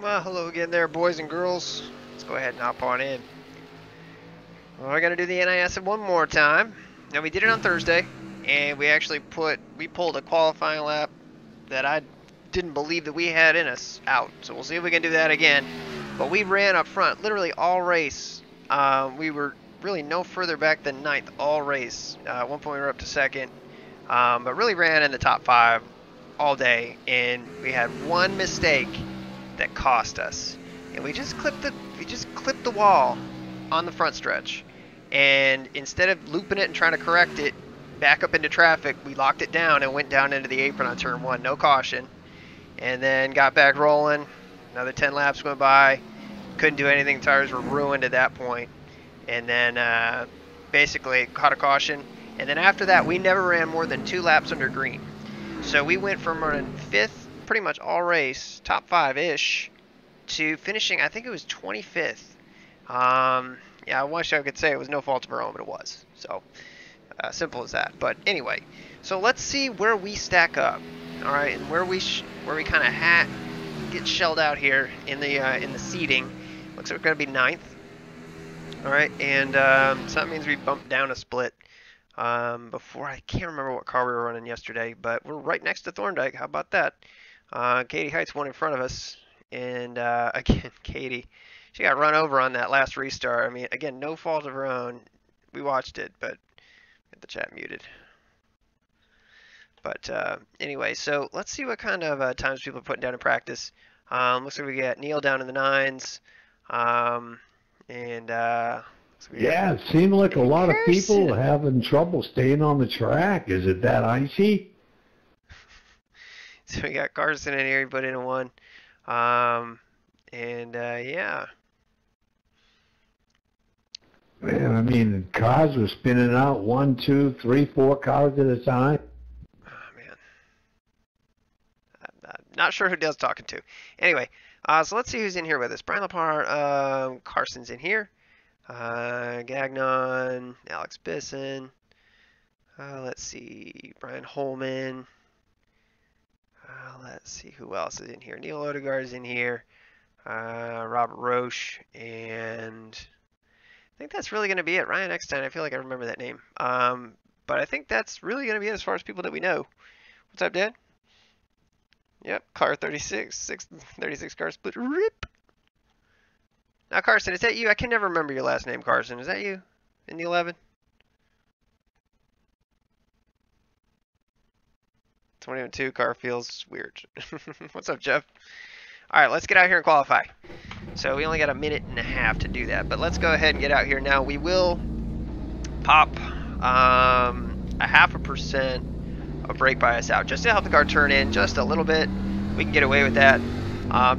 Well, hello again there, boys and girls. Let's go ahead and hop on in. Well, we're going to do the NIS one more time. Now, we did it on Thursday, and we actually pulled a qualifying lap that I didn't believe that we had in us out. So we'll see if we can do that again. But we ran up front, literally all race. We were really no further back than 9th all race. At one point we were up to 2nd, but really ran in the top 5 all day. And we had one mistake that cost us, and we just clipped the wall on the front stretch, and instead of looping it and trying to correct it back up into traffic, we locked it down and went down into the apron on turn 1, no caution, and then got back rolling. Another 10 laps went by, couldn't do anything, tires were ruined at that point, and then basically caught a caution, and then after that we never ran more than 2 laps under green. So we went from running 5th pretty much all race, top 5-ish, to finishing, I think it was 25th. Yeah, I wish I could say it was no fault of our own, but it was. So, simple as that. But anyway, so let's see where we stack up, all right, and where we kind of get shelled out here in the seeding. Looks like we're going to be 9th, all right, and so that means we bumped down a split. Before, I can't remember what car we were running yesterday, but we're right next to Thorndike. How about that? Katie Heights one in front of us, and again, Katie, she got run over on that last restart. I mean, again, no fault of her own. We watched it, but get the chat muted. But anyway, so let's see what kind of times people are putting down in practice. Looks like we got Neil down in the 9s, and yeah, it seemed like a lot of people having trouble staying on the track. Is it that icy? So we got Carson in here, he put in a 1. Yeah. Man, I mean, cars were spinning out 1, 2, 3, 4 cars at a time. Oh, man. I'm not sure who Dale's talking to. Anyway, so let's see who's in here with us. Brian Lepar, Carson's in here. Gagnon, Alex Bisson. Let's see, Brian Holman. Let's see who else is in here. Neil Odegaard is in here. Robert Roche, and I think that's really going to be it. Ryan Eckstein, I feel like I remember that name. But I think that's really going to be it as far as people that we know. What's up, Dad? Yep, car 36, 36 car split. Rip. Now, Carson, is that you? I can never remember your last name, Carson. Is that you in the 11? 2002 car feels weird. What's up, Jeff? All right, let's get out here and qualify. So we only got a minute and a half to do that, but let's go ahead and get out here now. We will pop a 0.5% of brake bias out just to help the car turn in just a little bit. We can get away with that.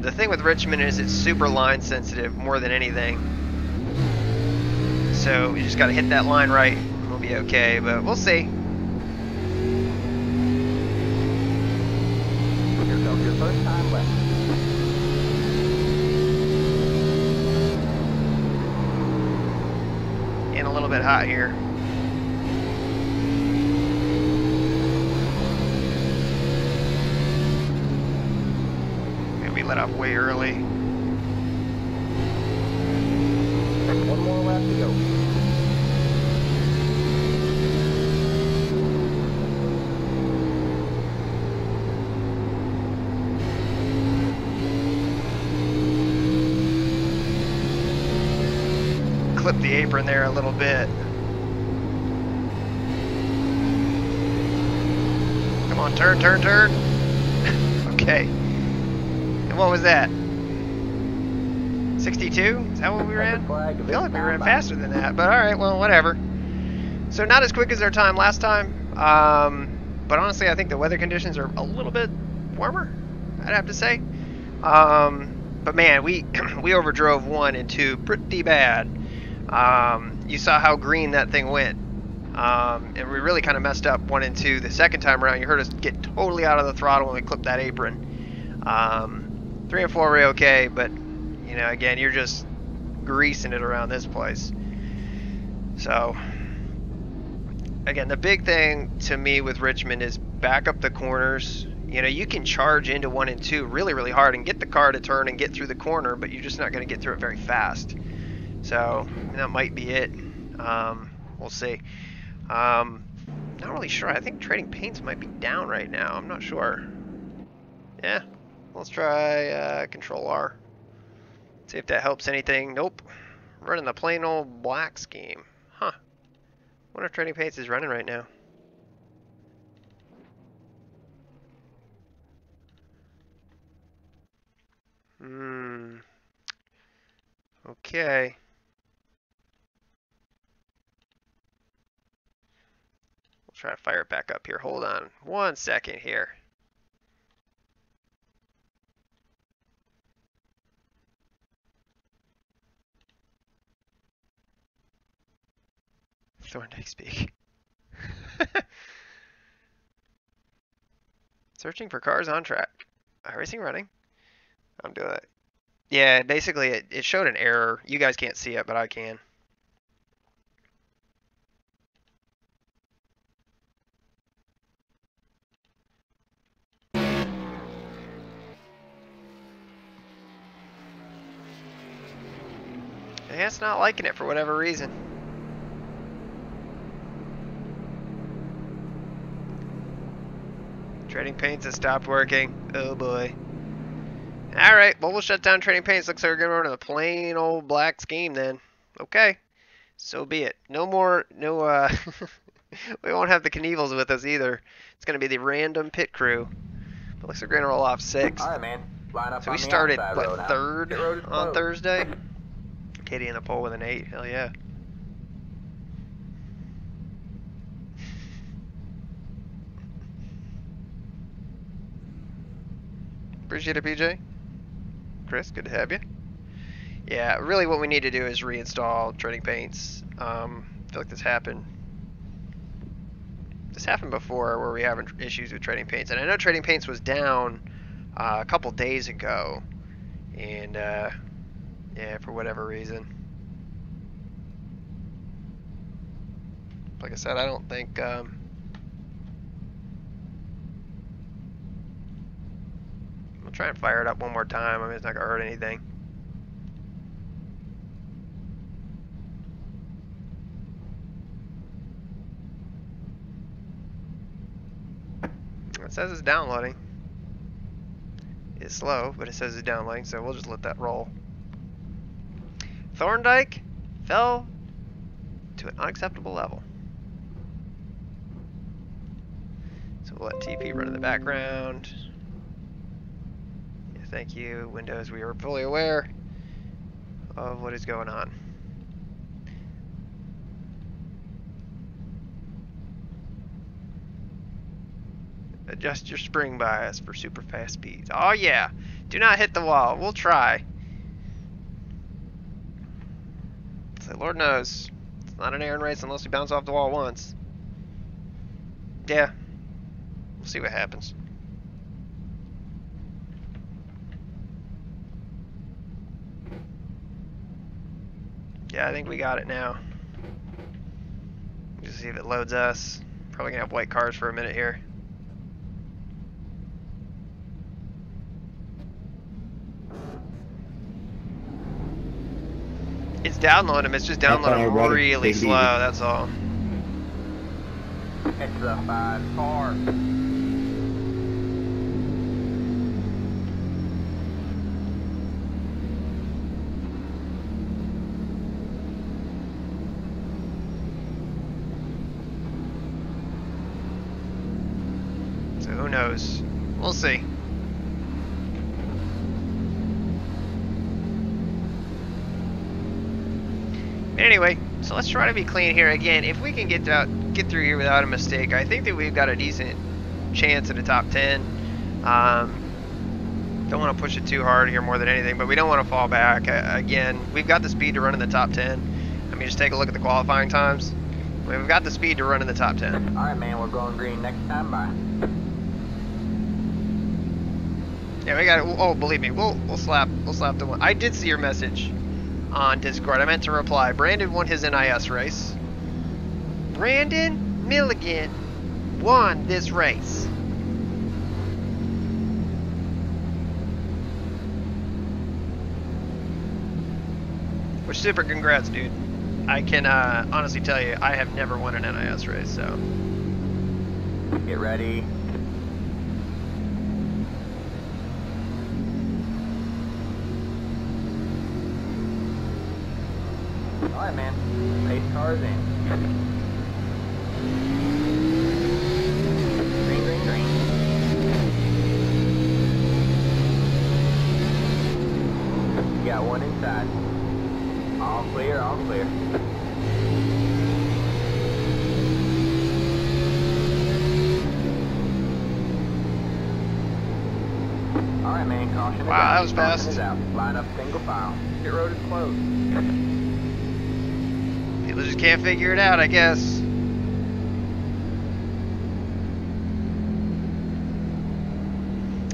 The thing with Richmond is it's super line sensitive more than anything. So we just got to hit that line right and we'll be okay, but we'll see. Your first time left. And a little bit hot here. And we let off way early. One more lap to go. Clip the apron there a little bit. Come on, turn, turn, turn. Okay. And what was that? 62? Is that what we ran? I feel like we ran faster than that, but alright, well, whatever. So not as quick as our time last time, but honestly, I think the weather conditions are a little bit warmer, I'd have to say. But man, we overdrove 1 and 2 pretty bad. You saw how green that thing went, and we really kind of messed up 1 and 2 the second time around. You heard us get totally out of the throttle when we clipped that apron. 3 and 4 were okay, but you know, again, you're just greasing it around this place. So again, the big thing to me with Richmond is back up the corners. You know, you can charge into 1 and 2 really, really hard and get the car to turn and get through the corner, but you're just not going to get through it very fast. So that might be it. We'll see. Not really sure. I think trading paints might be down right now. I'm not sure. Yeah, let's try Control R. See if that helps anything. Nope. Running the plain old black scheme. Huh. Wonder if trading paints is running right now. Okay. We'll try to fire it back up here. Hold on 1 second here. Thorndike speak. Searching for cars on track. iRacing running. I'm doing it. Yeah, basically it showed an error. You guys can't see it, but I can. Yeah, it's not liking it for whatever reason. Trading paints has stopped working. Oh boy. Alright, well, we'll shut down trading paints. Looks like we're going to run the plain old black scheme then. Okay. So be it. No more, no, we won't have the Knievels with us either. It's going to be the random pit crew. But looks like we're going to roll off 6th. Alright, man. Line up So on we the started, outside what, road, huh? 3rd Pit road is on closed. Thursday? Katie in the pole with an 8. Hell yeah. Appreciate it, PJ. Chris, good to have you. Yeah, really what we need to do is reinstall trading paints. I feel like this happened before where we having issues with trading paints. And I know trading paints was down a couple days ago. And yeah, for whatever reason. Like I said, I don't think I'll try and fire it up one more time. I mean, it's not gonna hurt anything. It says it's downloading. It's slow, but it says it's downloading, so we'll just let that roll. Thorndike fell to an unacceptable level. So we'll let TP run in the background. Yeah, thank you, Windows. We are fully aware of what is going on. Adjust your spring bias for super fast speeds. Oh yeah, do not hit the wall. We'll try. So Lord knows, it's not an Aaron race unless we bounce off the wall once. Yeah, we'll see what happens. Yeah, I think we got it now. Just see if it loads us. Probably gonna have white cars for a minute here. It's downloading them, it's just downloading really slow, that's all. It's the 5 car. So who knows? We'll see. Anyway, so let's try to be clean here again. If we can get through here without a mistake, I think that we've got a decent chance at a top 10. Don't want to push it too hard here more than anything, but we don't want to fall back. Again, we've got the speed to run in the top 10. I mean, just take a look at the qualifying times. We've got the speed to run in the top 10. Alright, man, we're going green next time. Bye. Yeah, we got it. Oh, believe me, we'll slap the one. I did see your message on Discord. I meant to reply. Brandon won his NIS race. Brandon Milligan won this race. Which super congrats, dude. I can honestly tell you, I have never won an NIS race, so. Get ready. Alright, man. Pace cars in. Green, green, green. You got one inside. All clear, all clear. Alright, man, caution is Wow, out. that was Caution fast. is out. Line up single file. Pit road is closed. People just can't figure it out, I guess.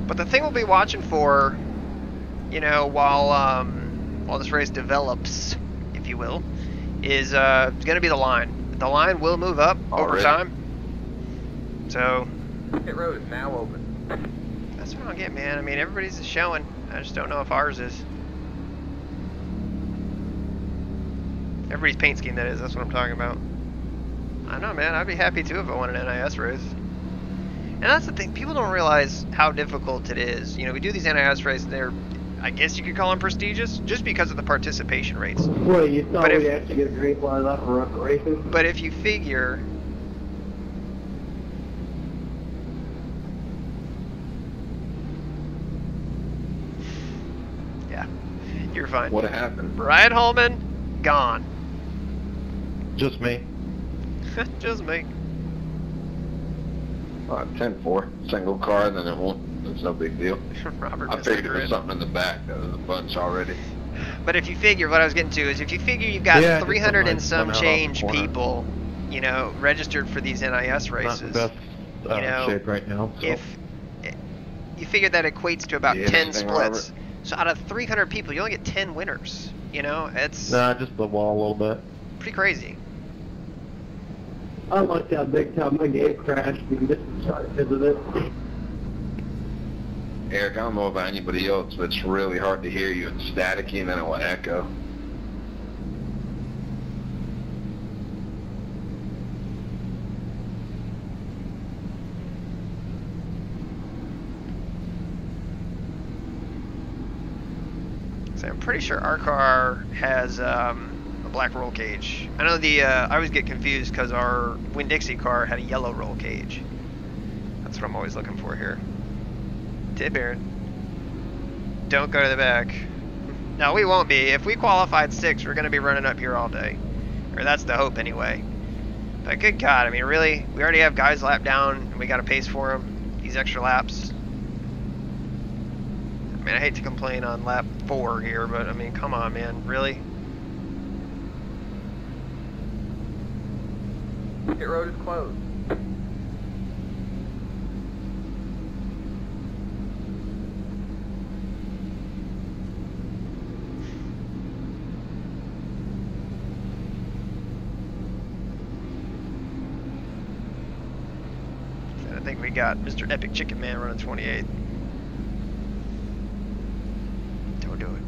But the thing we'll be watching for, you know, while this race develops, if you will, is going to be the line. The line will move up over time. So Pit road is now open. that's what I don't get, man. I mean, everybody's just showing. I just don't know if ours is. Everybody's paint scheme, that is. That's what I'm talking about. I don't know, man. I'd be happy too if I won an NIS race. And that's the thing. People don't realize how difficult it is. You know, we do these NIS races. They're, I guess you could call them prestigious, just because of the participation rates. Well, you thought But if- we'd actually get a green flag off for racing? But if you figure, yeah, you're fine. What happened? Brian Holman, gone. Just me. Just me. 10-4, single car, then it won't. It's no big deal. Robert I figured there was Mr. something in the back. There was a bunch already. But if you figure, what I was getting to is, if you figure you've got Yeah, just 300 something and like some coming out off the change corner. people, you know, registered for these NIS Not the races, best you know, shape right now. So. if you figure that equates to about Yeah, 10 anything, splits, so out of 300 people, you only get 10 winners. You know, it's Nah, just the wall a little bit. pretty crazy. I looked how big time my game crashed and missed the start because of it. Eric, I don't know about anybody else, but it's really hard to hear you. It's staticky and then it will echo. So I'm pretty sure our car has a black roll cage. I know I always get confused because our Winn-Dixie car had a yellow roll cage. That's what I'm always looking for here. Tip Aaron. Don't go to the back. No, we won't be. If we qualified 6th, we're going to be running up here all day. Or that's the hope anyway. But good God, I mean, really, we already have guys lapped down, and we got to pace for them. These extra laps. I mean, I hate to complain on lap 4 here, but I mean, come on, man, really? Pit road is closed. And I think we got Mr. Epic Chicken Man running 28. Don't do it.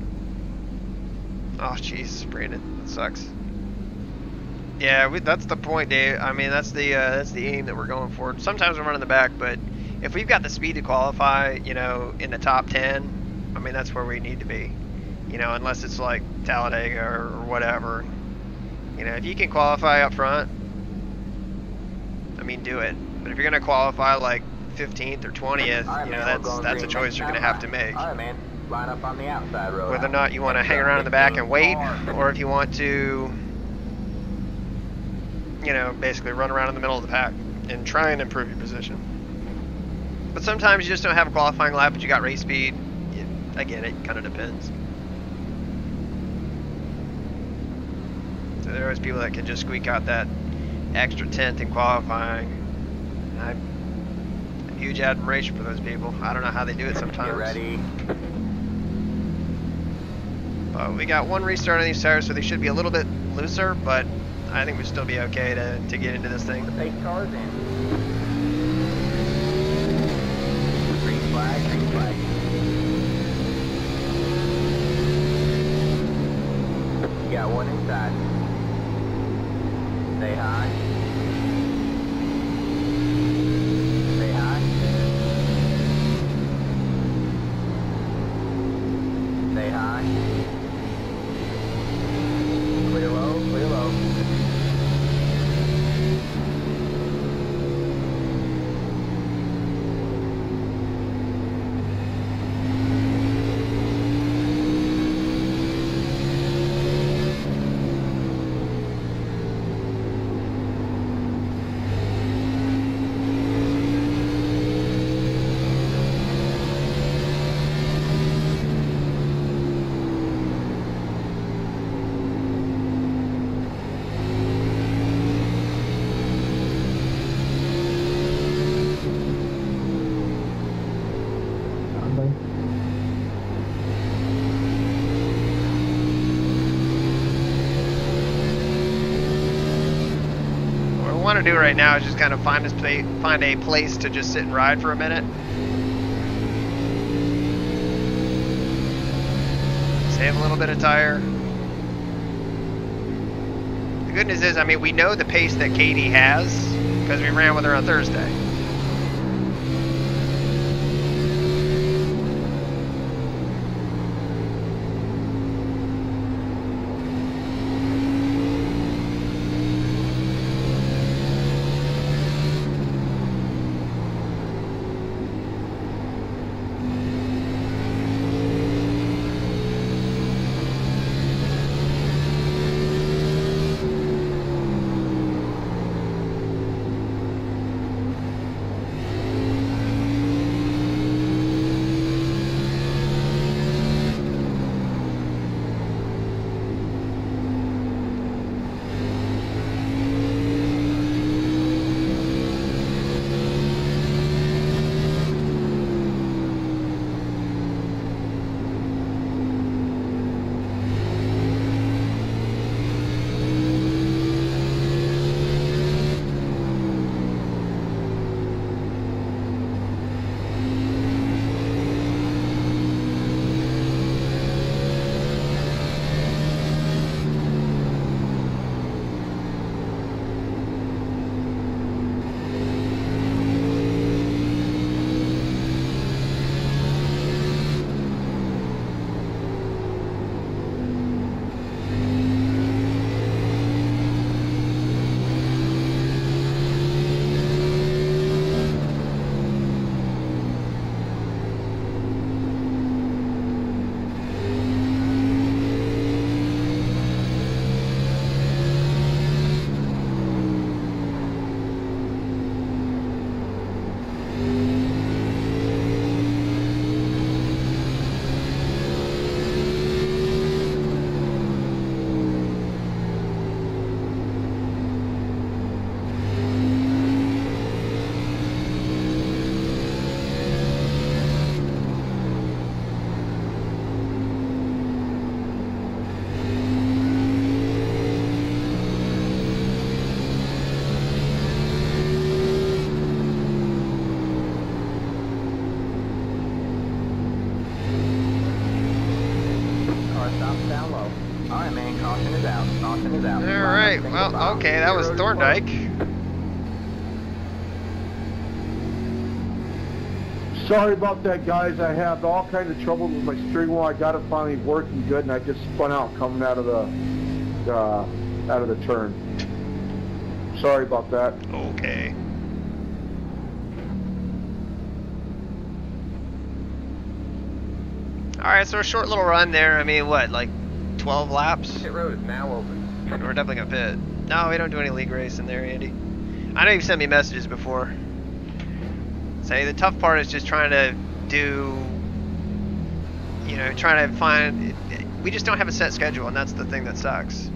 Oh, jeez, Brandon, that sucks. Yeah, that's the point, Dave. I mean, that's the aim that we're going for. Sometimes we're running the back, but if we've got the speed to qualify, you know, in the top 10, I mean, that's where we need to be. You know, unless it's like Talladega or whatever. You know, if you can qualify up front, I mean, do it. But if you're going to qualify like 15th or 20th, All right, you know, man, we're that's going a green choice next you're going to time have to by. make. All right, man. Line up on the outside road. Whether or not you want to hang around in the back and wait, or if you want to, you know, basically run around in the middle of the pack and try and improve your position. But sometimes you just don't have a qualifying lap, but you got race speed. Again, it kind of depends. So there are always people that can just squeak out that extra 10th in qualifying. I have huge admiration for those people. I don't know how they do it sometimes. Get ready. But we got one restart on these tires, so they should be a little bit looser, but I think we'll still be okay to get into this thing. The pace cars in. Green flag, green flag. You got hi. Say hi. Say hi. Clear low, clear low. What I want to do right now is just kind of find a place to just sit and ride for a minute. Save a little bit of tire. The good news is, I mean, we know the pace that Katie has because we ran with her on Thursday. Alright, man, caution is out. Caution is out. Alright, well, okay, that was Thorndike. Sorry about that, guys. I had all kinds of trouble with my steering wheel. I got it finally working good, and I just spun out coming out of the turn. Sorry about that. Okay. Alright, so a short little run there. I mean, what, like 12 laps? Pit road is now open. We're definitely gonna pit. No, we don't do any league racing there, Andy. I know you've sent me messages before. Say the tough part is just trying to do, you know, trying to find. We just don't have a set schedule, and that's the thing that sucks.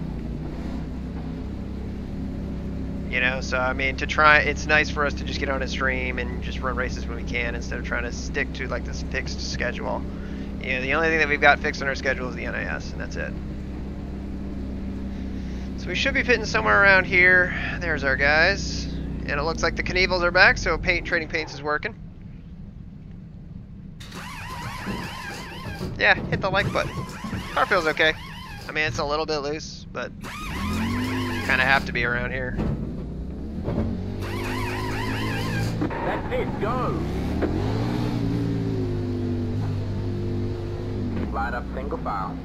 You know, so I mean, to try, it's nice for us to just get on a stream and just run races when we can instead of trying to stick to like this fixed schedule. You know, the only thing that we've got fixed on our schedule is the NIS, and that's it. So we should be pitting somewhere around here. There's our guys. And it looks like the Knievels are back, so trading paints is working. Yeah, hit the like button. Car feels okay. I mean, it's a little bit loose, but kind of have to be around here. That's it, go! Line up single file.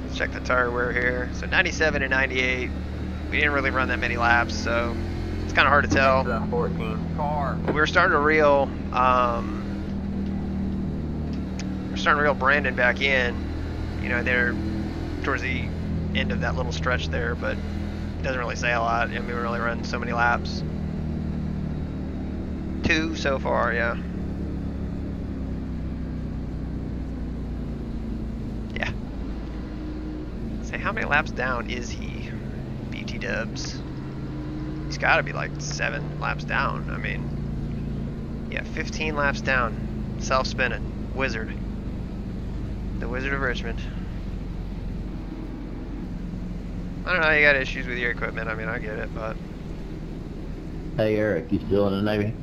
Let's check the tire wear here. So 97 and 98. We didn't really run that many laps, so it's kind of hard to tell. 14 car. We were starting to reel, Brandon back in, you know, there towards the end of that little stretch there, but it doesn't really say a lot. I mean, we really run so many laps. 2 so far, yeah. Yeah. Say, how many laps down is he? BT Dubs. He's got to be like 7 laps down. I mean, yeah, 15 laps down. Self-spinning. Wizard. The Wizard of Richmond. I don't know, you got issues with your equipment. I mean, I get it, but... Hey, Eric, you still in the Navy?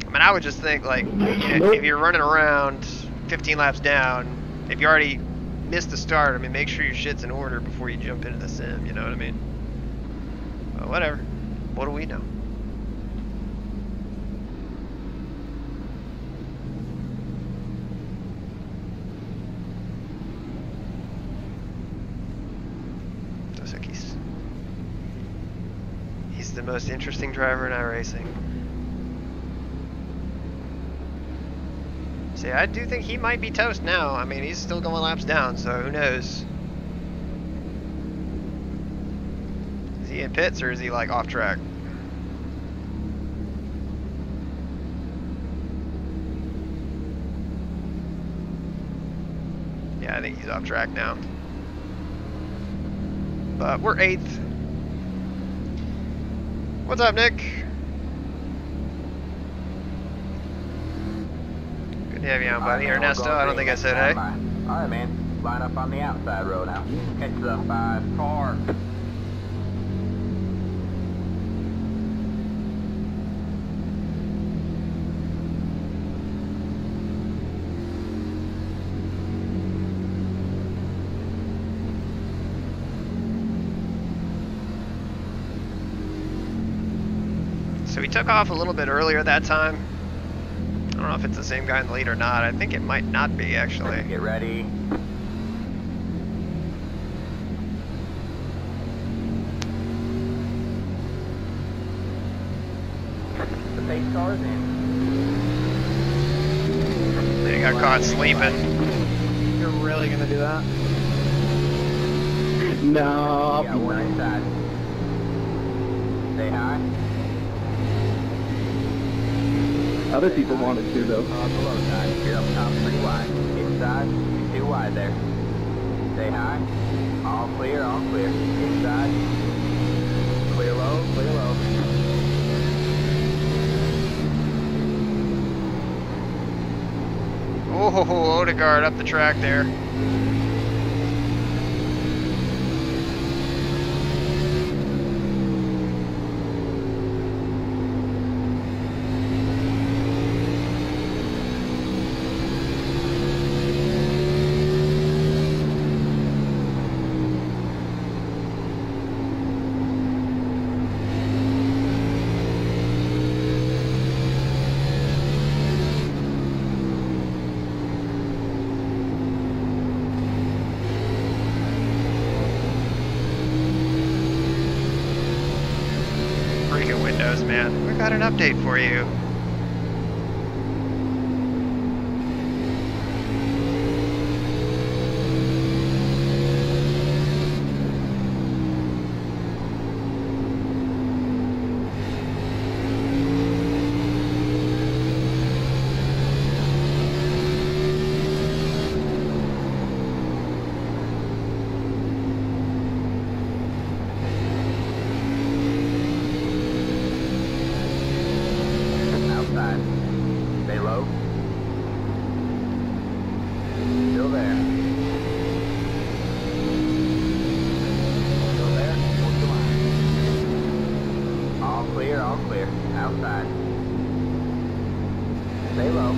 I mean, I would just think, like, you know, if you're running around 15 laps down, if you already missed the start, I mean, make sure your shit's in order before you jump into the sim, you know what I mean? But whatever. What do we know? Looks like he's the most interesting driver in iRacing. See, I do think he might be toast now. I mean, he's still going laps down, so who knows? Is he in pits or is he like off track? Yeah, I think he's off track now. But we're 8th. What's up, Nick? Good to have you on, buddy. Ernesto, I don't think I said hey. Alright, man. Line up on the outside row now. Catch the 5 car. So we took off a little bit earlier that time. I don't know if it's the same guy in the lead or not. I think it might not be, actually. Get ready. The pace car's in. Then he got caught sleeping. You're really gonna do that? No, Yeah, one inside. Stay high. Other people wanted to, though. Below side. You're up top 3 wide. Inside, 2 wide there. Stay high. All clear, all clear. Inside. Clear low, clear low. Oh, Odegaard up the track there. Man, we've got an update for you. Stay low.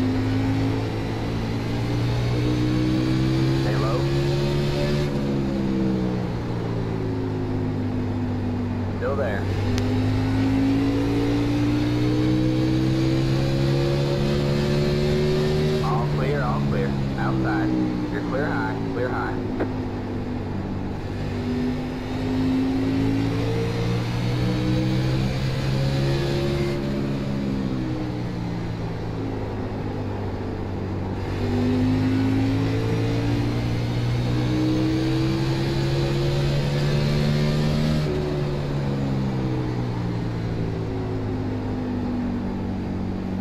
there. All clear, all clear. Outside. You're clear high, clear high.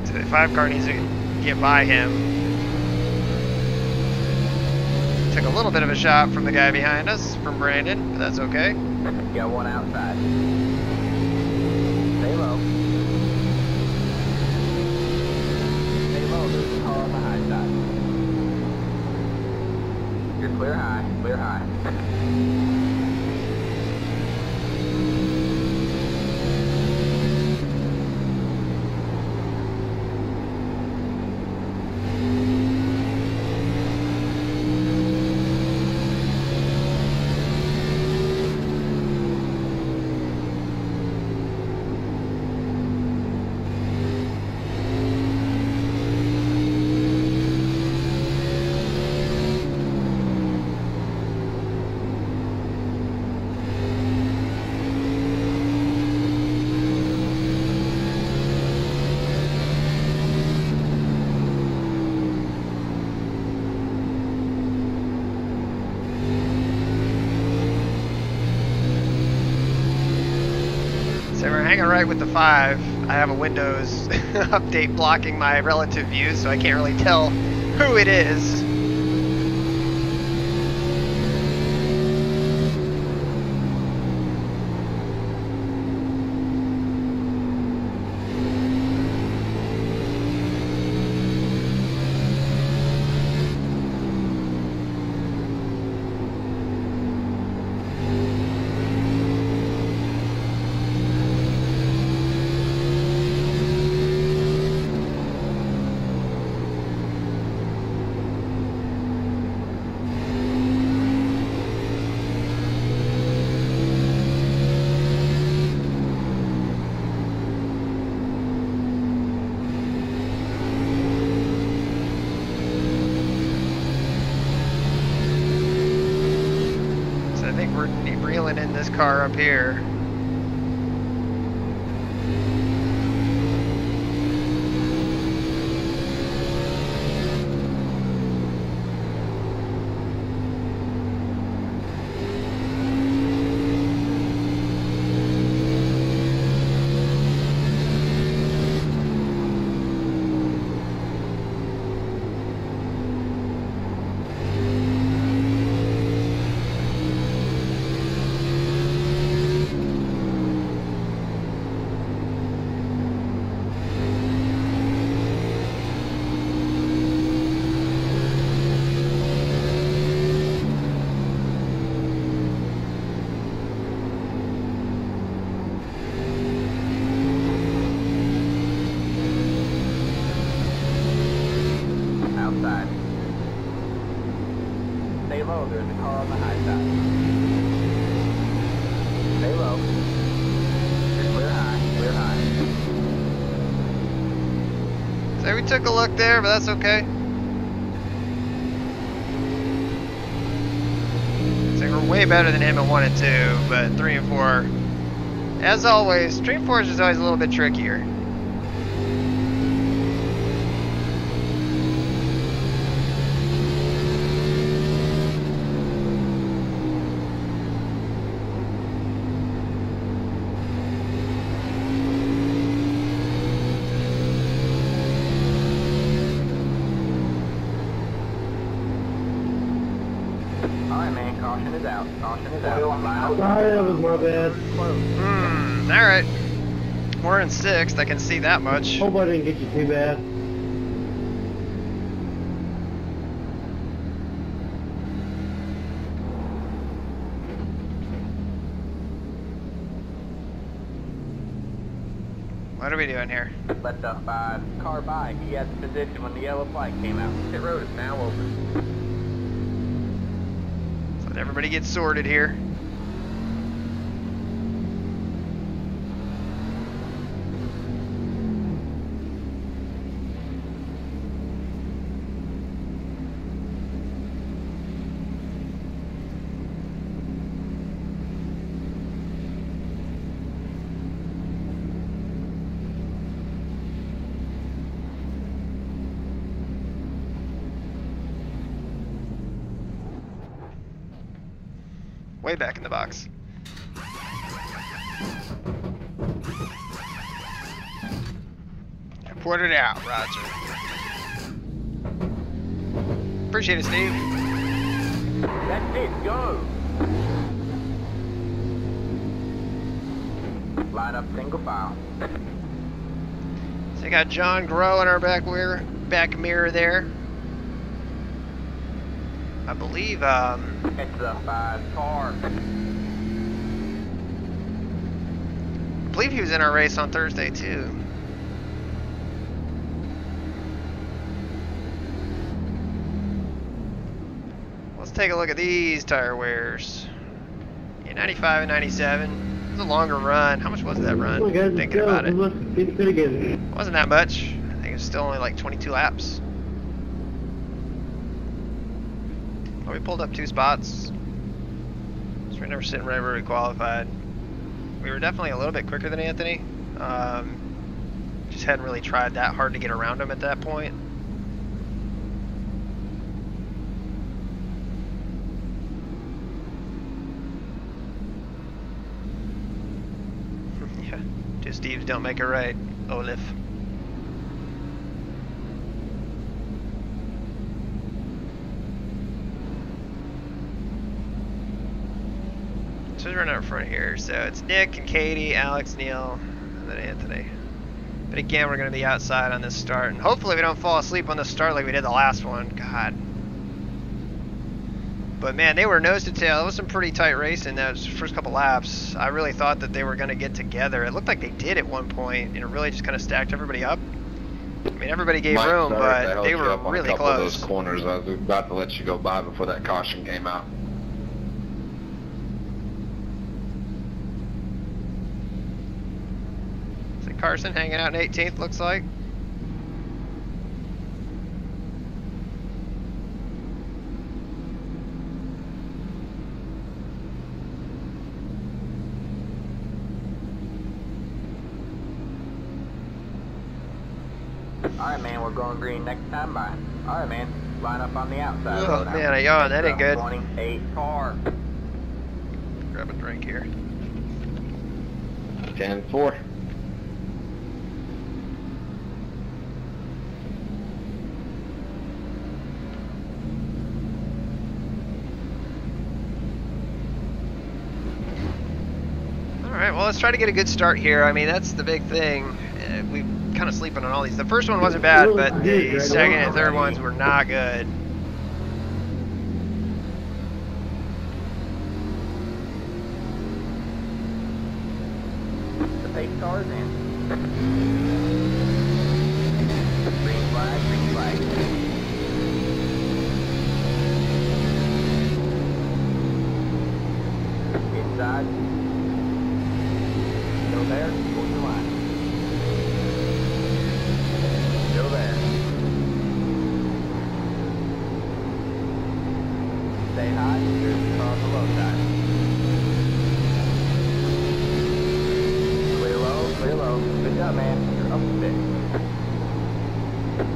So the 5 car needs to get by him. Took a little bit of a shot from the guy behind us, from Brandon, but that's okay. Got one outside. Stay low. Stay low, there's a car on the high side. You're clear high, clear high. So we're hanging right with the 5. I have a Windows update blocking my relative view, so I can't really tell who it is. Reeling in this car up here. Stay low, there's a car on the high side. Stay low. You're clear high, clear high. So we took a look there, but that's okay. So we're way better than him at 1 and 2, but 3 and 4, as always, 3 and 4 is just always a little bit trickier. Alright man, caution is out. Caution is out. Line up. Sorry, that was my bad. Alright. We're in 6th, I can see that much. Hope I didn't get you too bad. What are we doing here? Let the car by. He had the position when the yellow flag came out. Pit road is now open. So let everybody get sorted here. Way back in the box. Put it out, Roger. Appreciate it, Steve. That's it, go! Line up single file. So you got John Grow in our back mirror there. I believe, It's a 5-car. I believe he was in our race on Thursday too. Let's take a look at these tire wears. Yeah, 95 and 97. It was a longer run. How much was that run? Oh, guys, Thinking about it. it. Wasn't that much. I think it was still only like 22 laps. Well, we pulled up 2 spots. So we're never sitting right where we qualified. We were definitely a little bit quicker than Anthony. Just hadn't really tried that hard to get around him at that point. Yeah, 2 Steves don't make a right, Olaf. So who's running out front here? So it's Nick and Katie, Alex, Neil, and then Anthony. But again, we're going to be outside on this start, and hopefully we don't fall asleep on the start like we did the last one. God. But man, they were nose to tail. It was some pretty tight racing those first couple laps. I really thought that they were going to get together. It looked like they did at one point, and it really just kind of stacked everybody up. I mean, everybody gave room, but they were really close. Those corners, I was about to let you go by before that caution came out. So Carson hanging out in 18th, looks like. Alright, man, we're going green next time by. Alright, man, line up on the outside. Oh, man, I yawned. That ain't good. 28 car. Grab a drink here. 10-4. Alright, well, let's try to get a good start here. I mean, that's the big thing. We kind of sleeping on all these. The first one wasn't bad, but the second and third ones were not good. The pace car's in. Green flag, green flag. Inside. Still there, hold your line. Still there. Stay high, here's the car on the low side. Clear low, clear low. Good job, man. You're up a bit.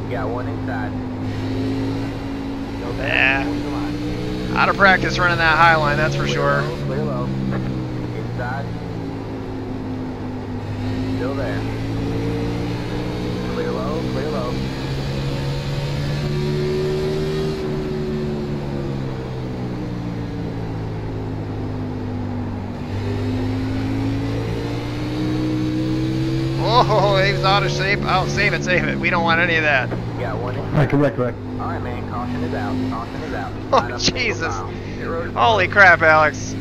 You got one inside. Still there, Yeah. hold your line. Out of practice running that high line, that's for sure. Clear low. Inside. Still there. Clear low, clear low. Oh, he's out of shape. Oh, save it, save it. We don't want any of that. You got one inside. Correct. Alright, man, caution is out. Caution is out. Oh, Line up single Jesus. file. Zero to Holy crap, Alex.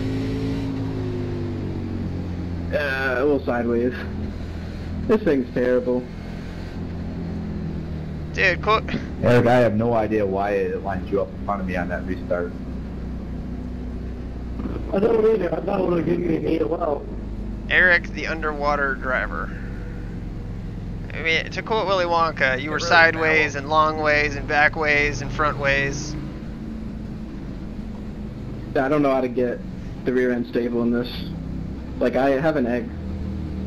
A little sideways. This thing's terrible. Dude, cool. Eric, I have no idea why it lines you up in front of me on that restart. I don't either. I thought it would have given me an 8 well. Eric, the underwater driver. I mean, to quote Willy Wonka, you were really sideways and long ways and back ways and front ways. I don't know how to get the rear end stable in this. Like, I have an egg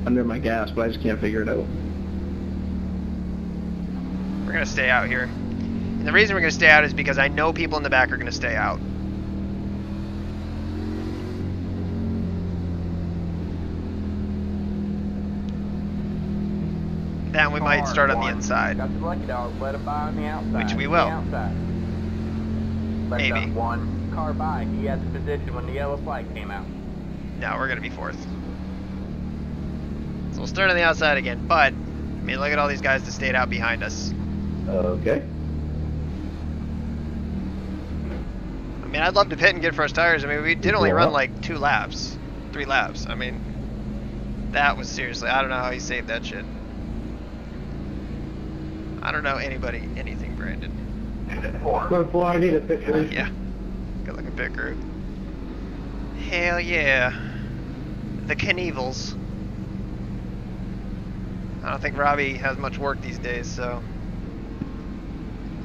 under my gas, but I just can't figure it out. We're going to stay out here. And the reason we're going to stay out is because I know people in the back are going to stay out. Then we might start on the inside. Got the lucky dog. Let it by on the outside. Which we will. The outside. Let Maybe. that one car by. He had the position when the yellow flag came out. No, we're going to be 4th. So we'll start on the outside again, but, I mean, look at all these guys that stayed out behind us. Okay. I mean, I'd love to pit and get fresh tires. I mean, we did only run like 3 laps. I mean, that was seriously, I don't know how he saved that shit. I don't know anything, Brandon. Boy, I need a pit crew. Yeah, good looking pit crew. Hell yeah. The Knievels. I don't think Robbie has much work these days, so.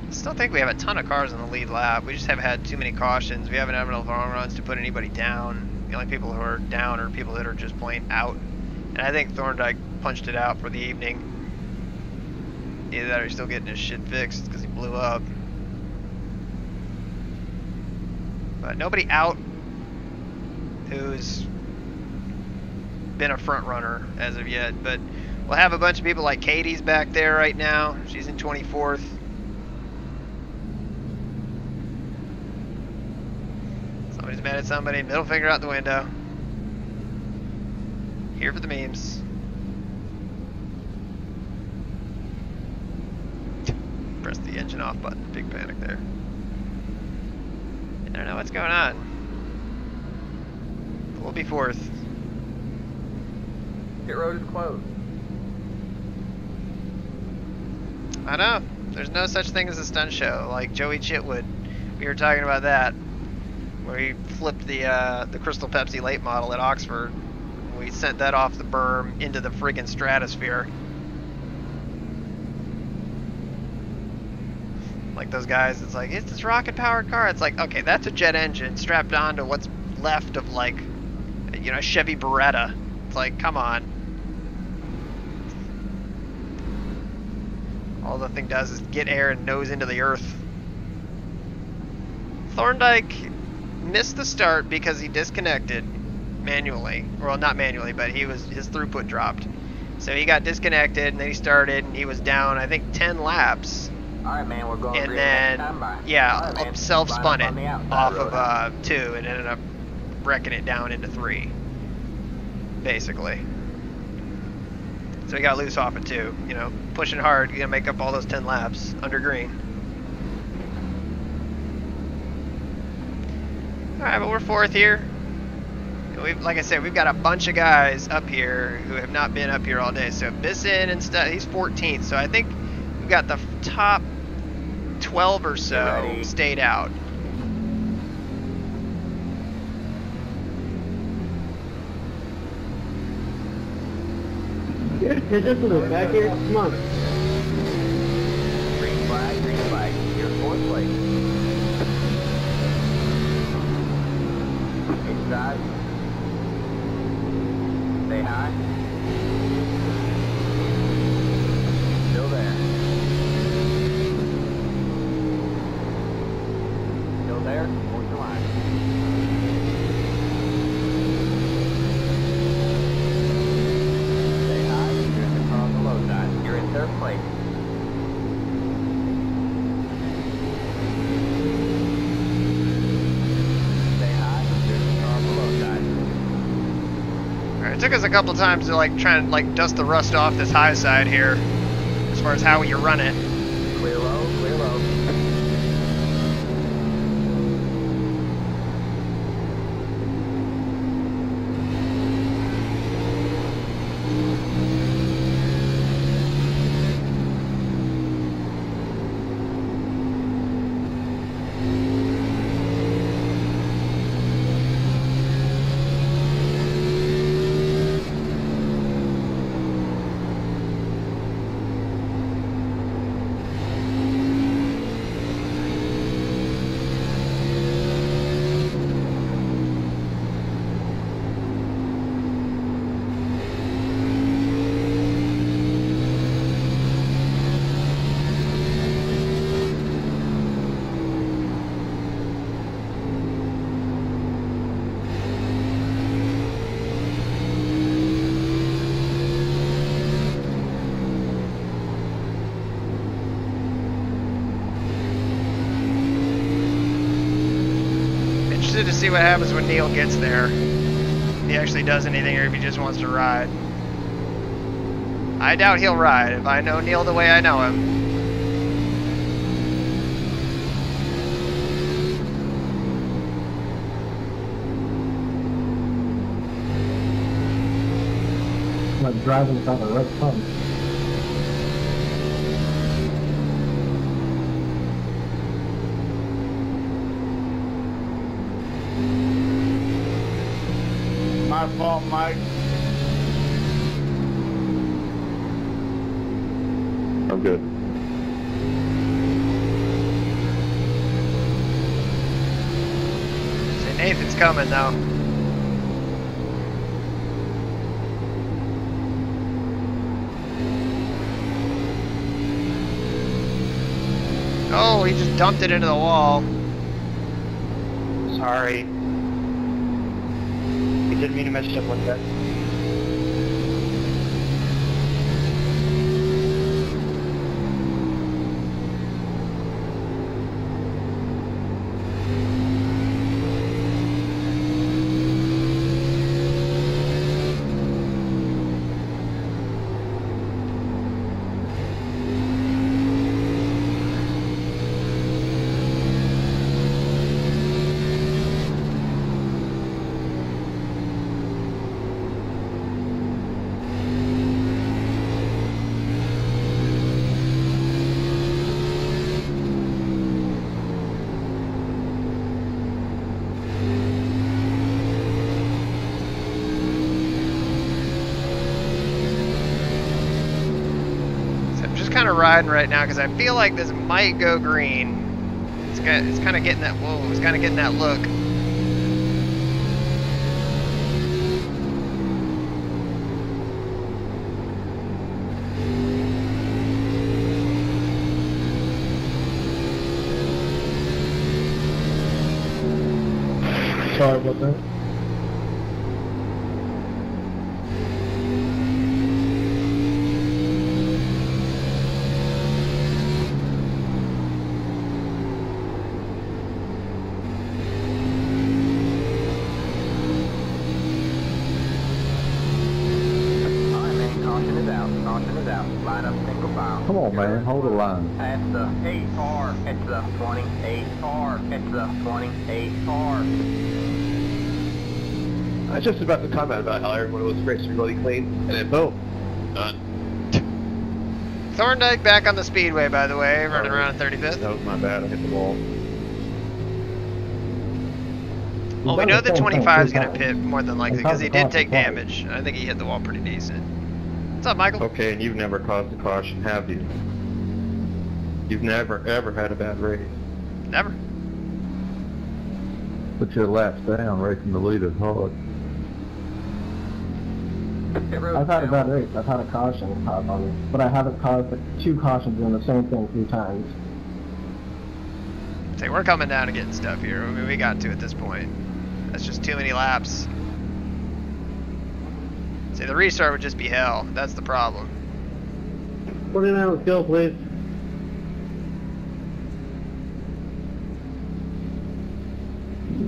I still think we have a ton of cars in the lead lap. We just haven't had too many cautions. We haven't had enough long runs to put anybody down. The only people who are down are people that are just plain out. And I think Thorndike punched it out for the evening. Either that or he's still getting his shit fixed because he blew up. But nobody out who's been a front runner as of yet. But we'll have a bunch of people like Katie's back there right now. She's in 24th. Somebody's mad at somebody. Middle finger out the window. Here for the memes. Press the engine off button. Big panic there. I don't know what's going on. But we'll be 4th. Pit road is closed. I know. There's no such thing as a stunt show. Like Joey Chitwood. We were talking about that. Where he flipped the Crystal Pepsi late model at Oxford. We sent that off the berm into the friggin' stratosphere. Like those guys, it's like, it's this rocket powered car. It's like, okay, that's a jet engine strapped onto what's left of like, you know, Chevy Beretta. It's like, come on. All the thing does is get air and nose into the earth. Thorndike missed the start because he disconnected manually. Well, not manually, but his throughput dropped. So he got disconnected and then he started and he was down, I think, 10 laps. Alright, man, we're going And green next time then, by. yeah, All right, self-spun line up on it the outside off road. of 2 and ended up wrecking it down into 3, basically. So he got loose off of 2, you know, pushing hard, you know, make up all those 10 laps under green. Alright, but we're 4th here. We've, like I said, we've got a bunch of guys up here who have not been up here all day. So Bisson and stuff, he's 14th. So I think we've got the top 12 or so stayed out. Just a little back here. Come on. Green flag, you're 4th place. Inside. Stay high. Still there. Still there. Hold your line. Stay high. You're in the car on the low side. You're in 3rd place. Stay high. You're in the car on the low side. It took us a couple times to like try and like dust the rust off this high side here, as far as how you run it. Clear low, clear low. interested to see what happens when Neil gets there. If he actually does anything or if he just wants to ride. I doubt he'll ride if I know Neil the way I know him. Like driving down a red pump. My fault, Mike. I'm good. Say Nathan's coming though. Oh, he just dumped it into the wall. Sorry. He didn't mean to mess up like that. Kind of riding right now because I feel like this might go green. It's kind of getting that. Whoa! It's kind of getting that look. Sorry about that. Come on, man, hold the line. It's the 8 car. It's the 28 car. It's the 28 car. I was just about to comment about how everyone was racing really clean, and then boom, done. Thorndike back on the speedway, by the way, running around 35th. That was my bad, I hit the wall. Well, we know the 25 is going to pit more than likely because he did take damage. I think he hit the wall pretty decent. What's up, Michael? Okay, and you've never caused a caution, have you? You've never, ever had a bad race? Never. Put your laps down, racing the lead is hard. I've had a bad race. I've had a caution caused on me, but I haven't caused like 2 cautions doing the same thing 3 times. Say, we're coming down and getting stuff here. I mean, we got to at this point. That's just too many laps. See, the restart would just be hell. That's the problem. 49, let's go, please.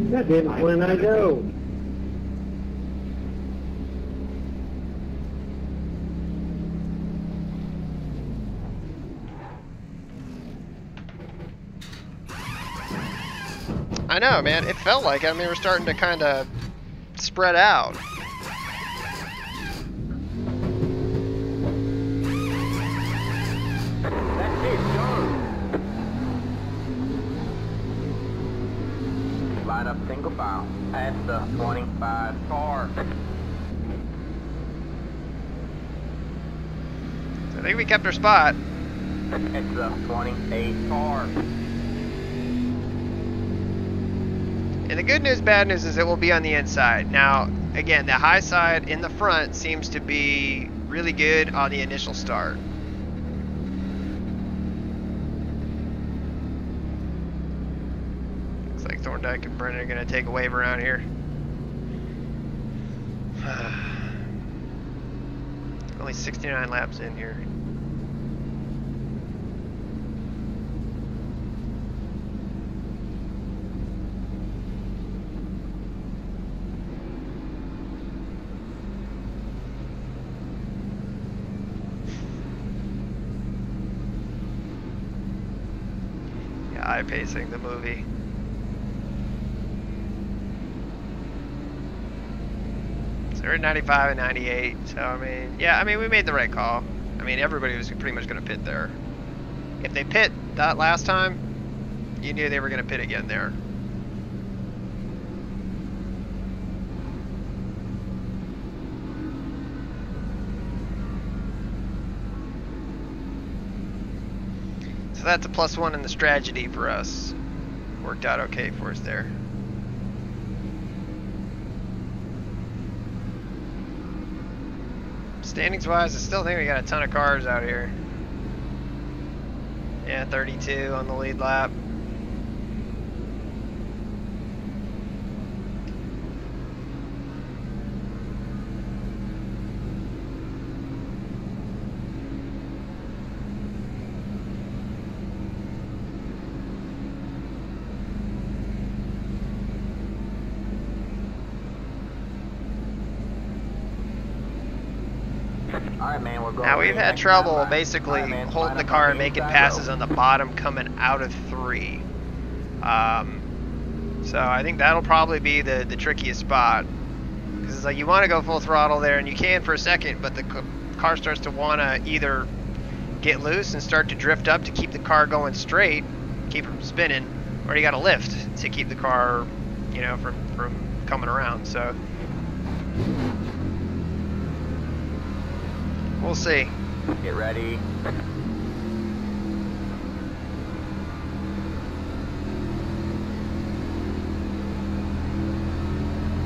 God damn it, 49, go. I know, man. It felt like, I mean, we're starting to kind of spread out. That's it, go. Line up single file. That's the 25 car. I think we kept our spot. It's the 28 car. And the good news, bad news is it will be on the inside. Now, again, the high side in the front seems to be really good on the initial start. Looks like Thorndike and Brennan are going to take a wave around here. Only 69 laps in here. I-pacing the movie. So we're at 95 and 98. So, I mean, yeah, I mean, we made the right call. I mean, everybody was pretty much going to pit there. If they pit that last time, you knew they were going to pit again there. So that's a +1 in the strategy for us. Worked out okay for us there. Standings wise, I still think we got a ton of cars out here. Yeah, 32 on the lead lap. Alright, man, we're going. Now we've had trouble basically holding the car and making passes on the bottom coming out of 3. So I think that'll probably be the trickiest spot. Because it's like you want to go full throttle there and you can for a second, but the car starts to want to either get loose and start to drift up to keep the car going straight, keep it from spinning, or you got to lift to keep the car, you know, from coming around. So we'll see. Get ready.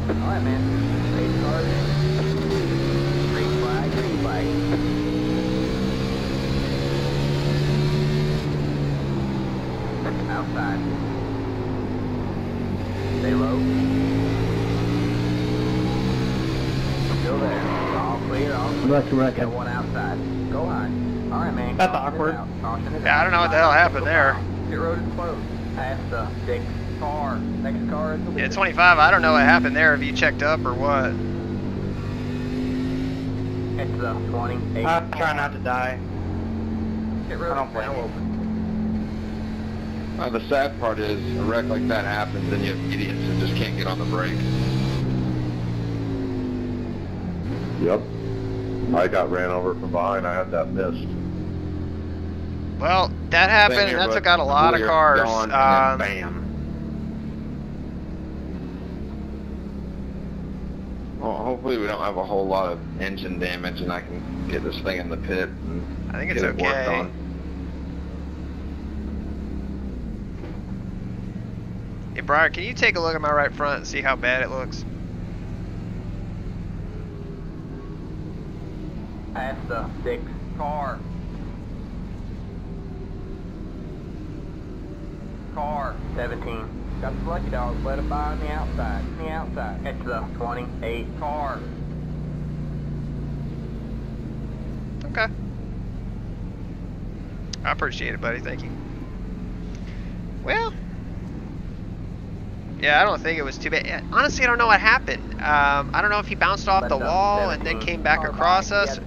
Alright, man. Race cars. Green flag, green flag. Outside. Stay low. Still there. All clear, all clear. Got one outside. Go high. Alright, man. That's awkward. Yeah, I don't know what the hell happened there. Pit road is closed. Past the 6 car. Next car is the Yeah, 25, I don't know what happened there, if you checked up or what. It's the 28. I try not to die. Pit road I don't is blame now you. open. The sad part is, a wreck like that happens, and you have idiots that just can't get on the brake. Yep. I got ran over from behind. I had that missed. Well, that happened, Same here, and that bud. took out a lot of We're cars. gone, and then bam. Well, hopefully we don't have a whole lot of engine damage, and I can get this thing in the pit and I think it's get it worked okay. on. Hey, Brian, can you take a look at my right front and see how bad it looks? Past the 6 car. Car 17. Got the lucky dogs. Let it by on the outside. On the outside. It's the 28 car. Okay. I appreciate it, buddy. Thank you. Well, yeah, I don't think it was too bad. Honestly, I don't know what happened. I don't know if he bounced off the wall and then came back across us,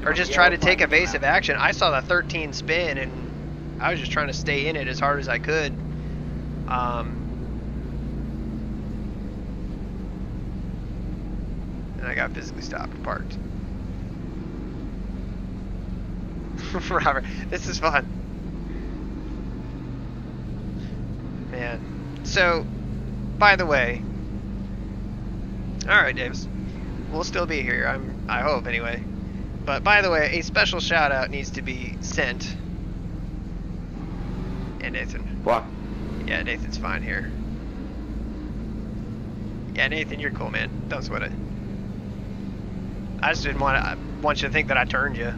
or just tried to take evasive action. I saw the 13 spin, and I was just trying to stay in it as hard as I could. And I got physically stopped and parked. Robert, this is fun. Man. So, by the way, alright, Davis. We'll still be here, I hope anyway. But by the way, a special shout out needs to be sent. And Nathan. What? Yeah, Nathan's fine here. Yeah, Nathan, you're cool, man. Don't sweat it. I just didn't want you to think that I turned you.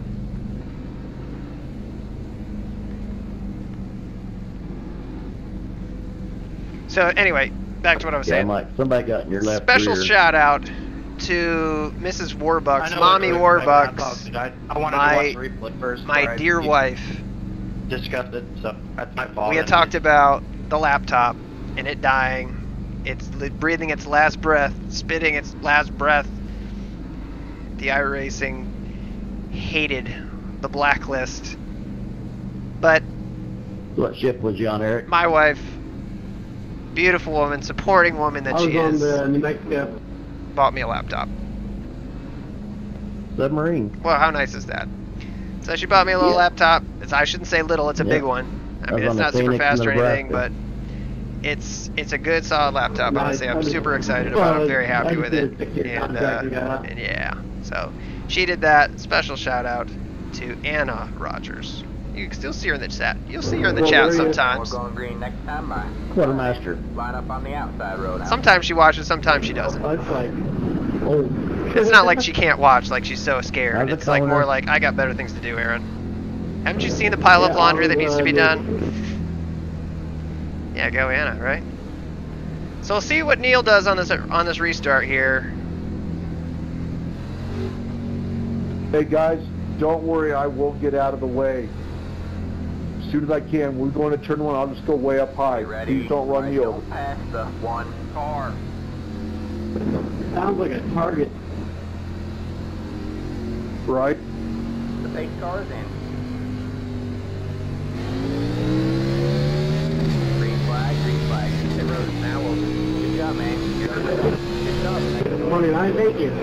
So anyway, back to what I was saying. Mike, somebody got in your left Special rear. shout out to Mrs. Warbucks, I know Mommy it really- Warbucks, I wanted to watch the replay first. my before I dear wife. discussed it, so that's my fault. We had talked about the laptop and it dying. It's breathing its last breath, spitting its last breath. The iRacing hated the blacklist. But What shift was you on, Eric? My wife, beautiful woman, supporting woman that she I was is, on the New Mexico. bought me a laptop. Submarine. Well, how nice is that? So she bought me a little laptop. I shouldn't say little, it's a big one. I mean, it's not super fast or anything, but it's a good, solid laptop, honestly. I'm super excited about it. I'm very happy with it. And yeah, so she did that. Special shout out to Anna Rogers. You can still see her in the chat. You'll see her in the chat sometimes. We're going green next time by. Quartermaster. Line up on the outside road. Sometimes she watches, sometimes she doesn't. It's like, oh. It's not like she can't watch, like she's so scared. It's like more like, I got better things to do, Aaron. Haven't you seen the pile of laundry that needs to be done? Yeah, go Anna, right? So we'll see what Neil does on this restart here. Hey guys, don't worry, I will get out of the way. As soon as I can, we're going to turn one, I'll just go way up high. Please don't run me over. Past the one car. Sounds like a target. Right? The pace car is in. Green flag, green flag. The road is now open. Good job, man. Good job. 29 bacon.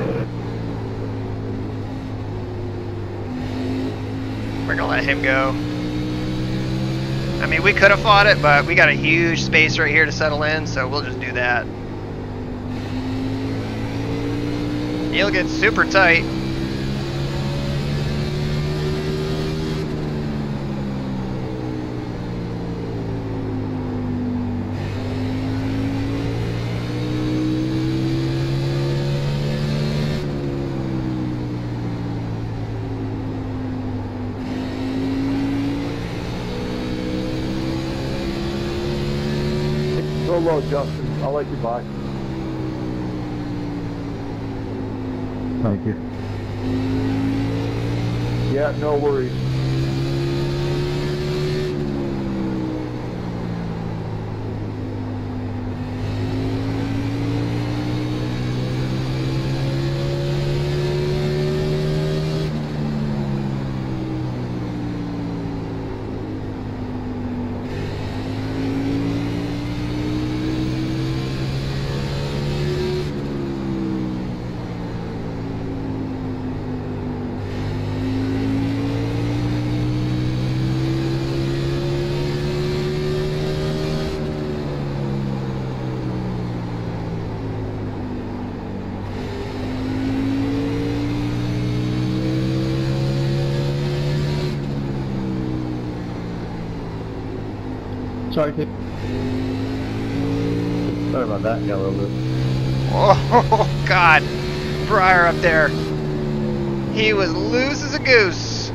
We're gonna let him go. I mean, we could have fought it, but we got a huge space right here to settle in, so we'll just do that. He'll get super tight. Go low, Justin. I'll let you by. Thank you. Yeah, no worries. Sorry about that, got a little bit. Oh, God. Briar up there. He was loose as a goose.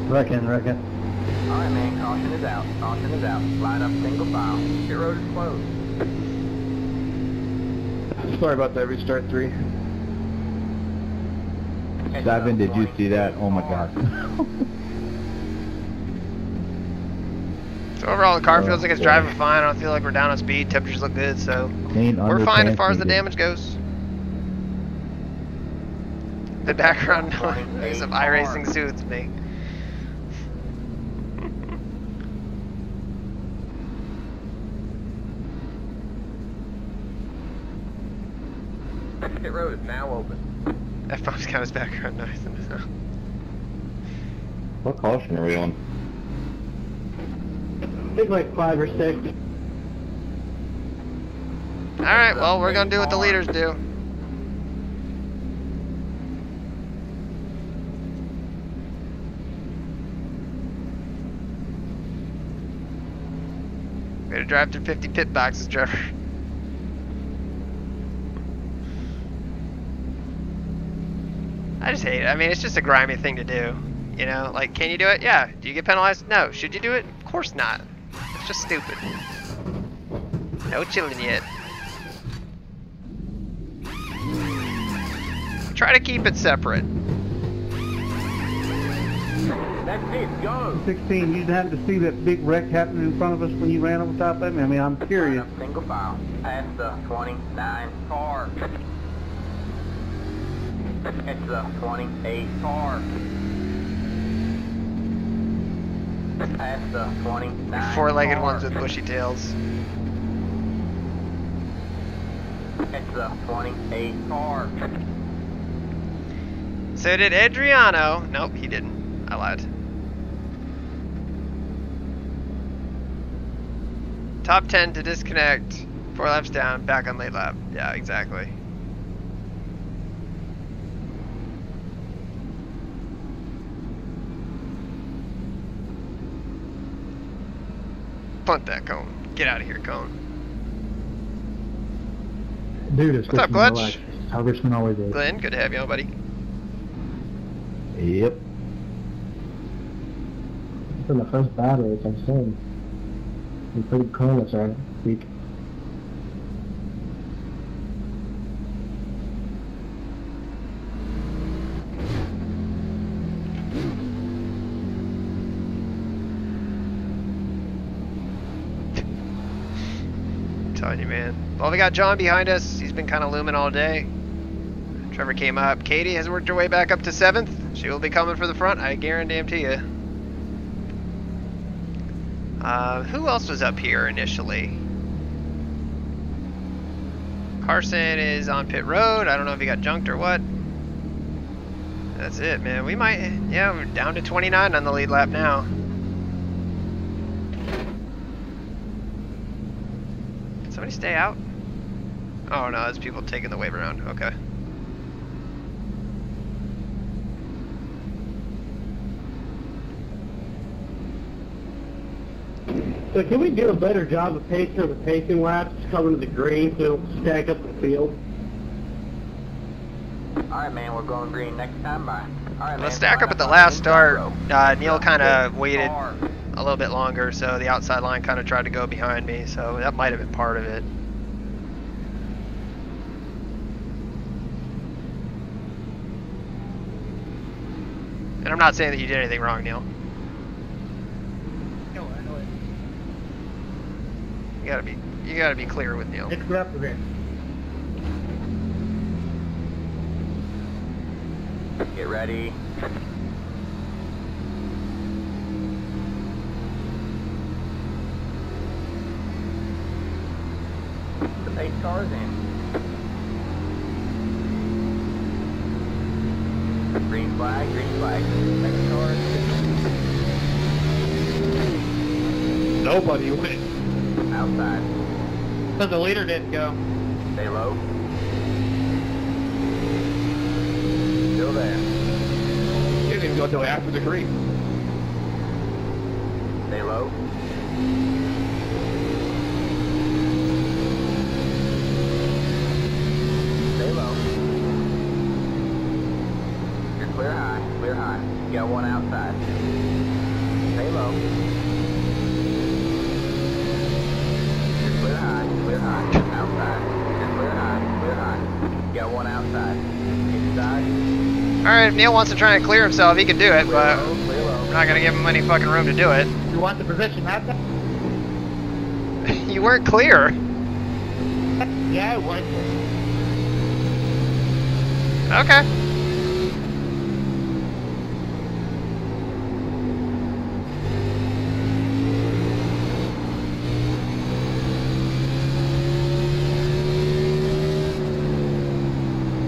Reckon. Alright, man. Caution is out. Caution is out. Line up single file. Pit road is closed. Sorry about that, restart 3. Simon, did you see that? Oh my God. So overall, the car feels like it's driving fine. I don't feel like we're down on speed. Temperatures look good, so we're fine as far as the damage goes. The background noise of iRacing soothes me. Pit road is now open. That probably got his background noise in it. What caution are we on? I think like 5 or 6. Alright, well, we're gonna do what the leaders do. We gotta drive through 50 pit boxes, Trevor. I just hate it. I mean, it's just a grimy thing to do. You know, like, can you do it? Yeah. Do you get penalized? No. Should you do it? Of course not. It's just stupid. No chilling yet. Try to keep it separate. That's it, go. 16, you happened to see that big wreck happening in front of us when you ran over top of me? I mean, I'm curious. Single file. Past the 29 car. It's the 28 car. Past the 29 Four-legged ones with bushy tails. It's the 28 car. So did Adriano. Nope, he didn't. I lied. Top 10 to disconnect. 4 laps down, back on late lap. Yeah, exactly. Punt that cone. Get out of here, cone. Dude, it's What's up, Richmond, Glitch? relax. How Richmond always is. Glenn, good to have you on, buddy. Yep. It's been the first bad race I've seen. I'm pretty clueless right week. I'm telling you, man. Well, we got John behind us. He's been kind of looming all day. Trevor came up. Katie has worked her way back up to 7th. She will be coming for the front, I guarantee you. Who else was up here initially? Carson is on pit road. I don't know if he got junked or what. That's it, man. We might, yeah, we're down to 29 on the lead lap now. Can somebody stay out? Oh no, there's people taking the wave around. Okay. So can we do a better job of pacing the pacing laps, coming to the green so don't stack up the field? Alright, man, we're going green next time. Bye. Alright, Let's stack up at the last start. Neil kind of waited a little bit longer, so the outside line kind of tried to go behind me, so that might have been part of it. And I'm not saying that you did anything wrong, Neil. No, I know it. You gotta be clear with Neil. Let's go up to there. Get ready. The pace car's in. Green flag, green flag. Next car. Nobody went. Outside. So the leader didn't go. Stay low. Still there. He didn't even go until after the green. Stay low. Stay low. You're clear high, clear high. You got one outside. Stay low. You're clear high, outside. You're clear high. You got one outside. Inside. Alright, if Neil wants to try and clear himself, he can do it, but we're not gonna give him any fucking room to do it. You want the position outside? You weren't clear. Yeah, I was. Okay.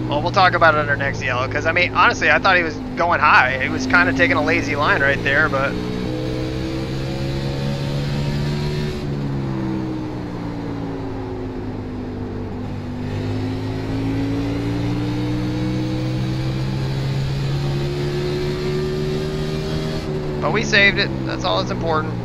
Well, we'll talk about it under next yellow, because, I mean, honestly, I thought he was going high. He was kind of taking a lazy line right there, but... But we saved it. That's all that's important.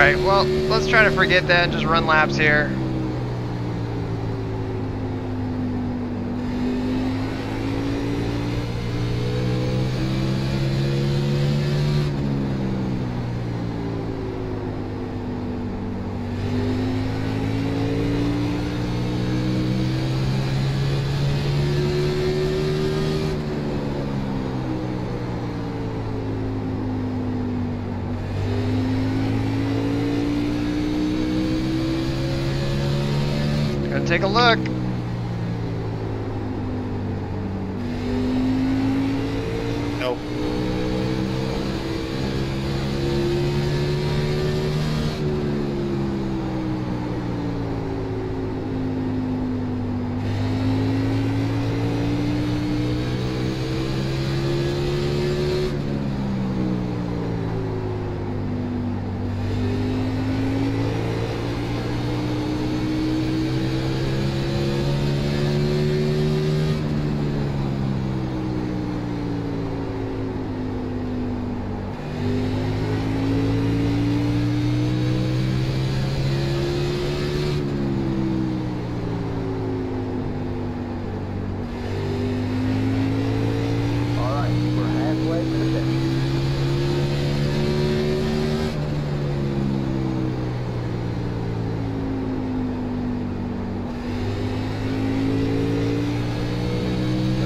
Alright, well, let's try to forget that and just run laps here. Gonna take a look. Nope.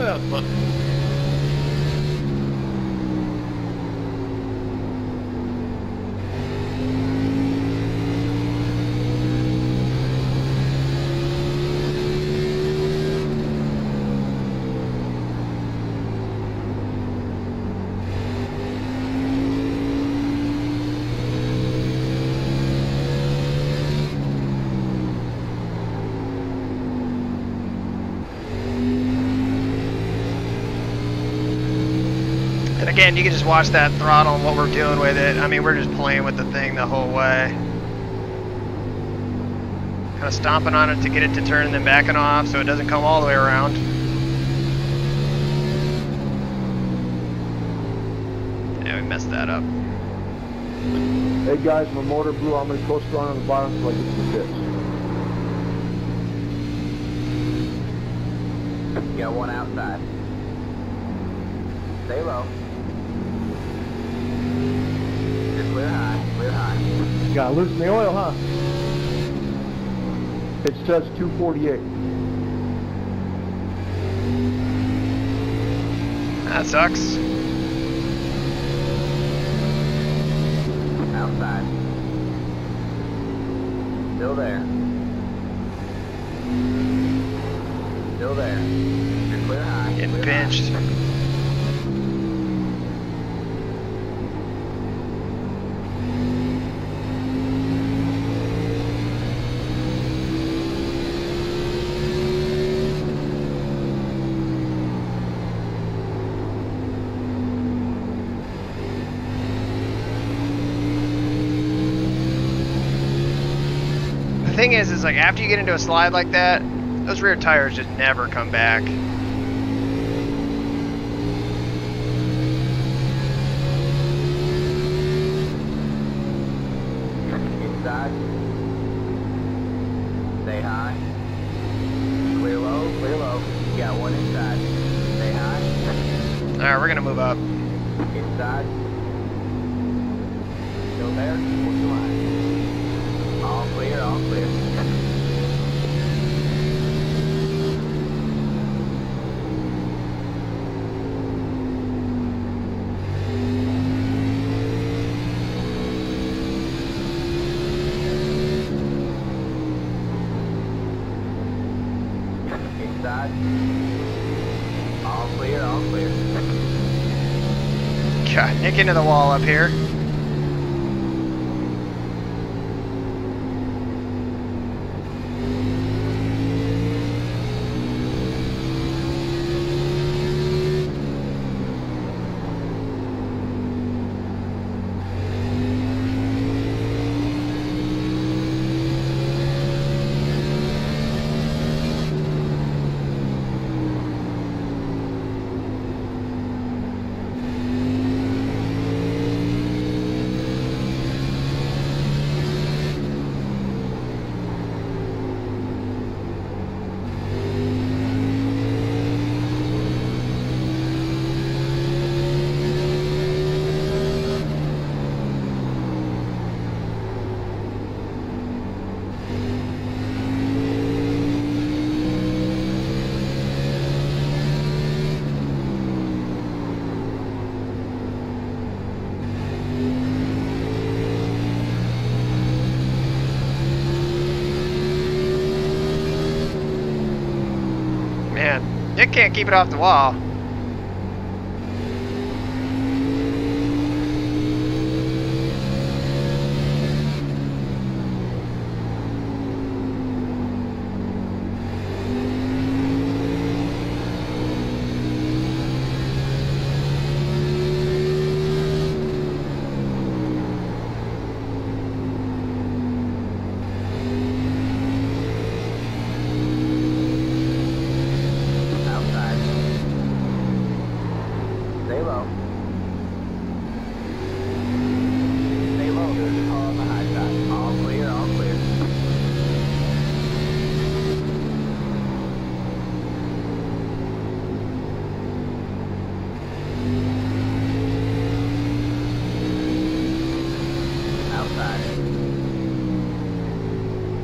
That was fun. And again, you can just watch that throttle and what we're doing with it. I mean, we're just playing with the thing the whole way. Kind of stomping on it to get it to turn and then backing off so it doesn't come all the way around. Yeah, we messed that up. Hey guys, my motor blew. I'm going to coast on the bottom so I get to the pits. Got one outside. Stay low. Just clear high, clear high. Got to loosen the oil, huh? It says 248. That sucks. Outside. Still there. Still there. Just clear high. Getting clear pinched. high. The thing is like after you get into a slide like that, those rear tires just never come back. Inside. Stay high. Clear low, clear low. You got one inside. Stay high. Alright, we're gonna move up. Inside. Still there. What's the line? All clear, all clear. Inside. All clear, all clear. God, nick into the wall up here. Stick can't keep it off the wall.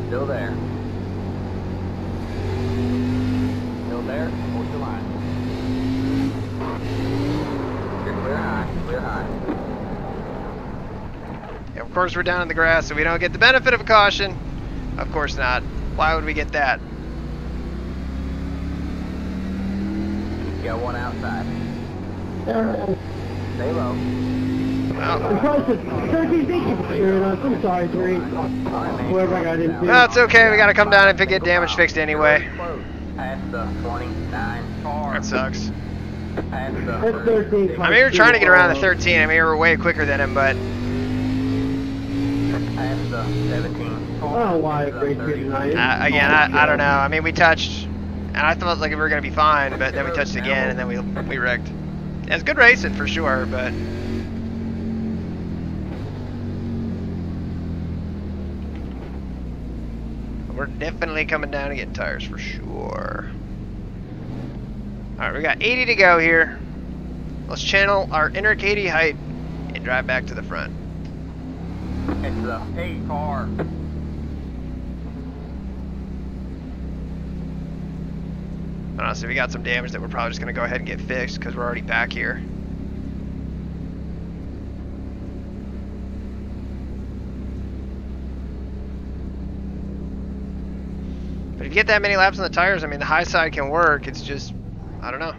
Still there. Still there. Hold your line. You're clear high. Clear high. Yeah, of course we're down in the grass, so we don't get the benefit of a caution. Of course not. Why would we get that? You got one outside. There. Stay low. I'm sorry, three. Whoever I got into. No, it's okay. We gotta come down and get damage fixed anyway. Past the 29 car. That sucks. Past the That's 13. I mean, we were trying to get around the 13. I mean, we were way quicker than him, but past the 17. I don't know why it's great tonight. again, I don't know. I mean, we touched, and I thought like we were gonna be fine, but then we touched again, and then we wrecked. Yeah, it's good racing for sure, but. We're definitely coming down and getting tires for sure. Alright, we got 80 to go here. Let's channel our inner Katie height and drive back to the front. It's the 8 car. Honestly, we got some damage that we're probably just going to go ahead and get fixed because we're already back here. But if you get that many laps on the tires, I mean, the high side can work. It's just, I don't know.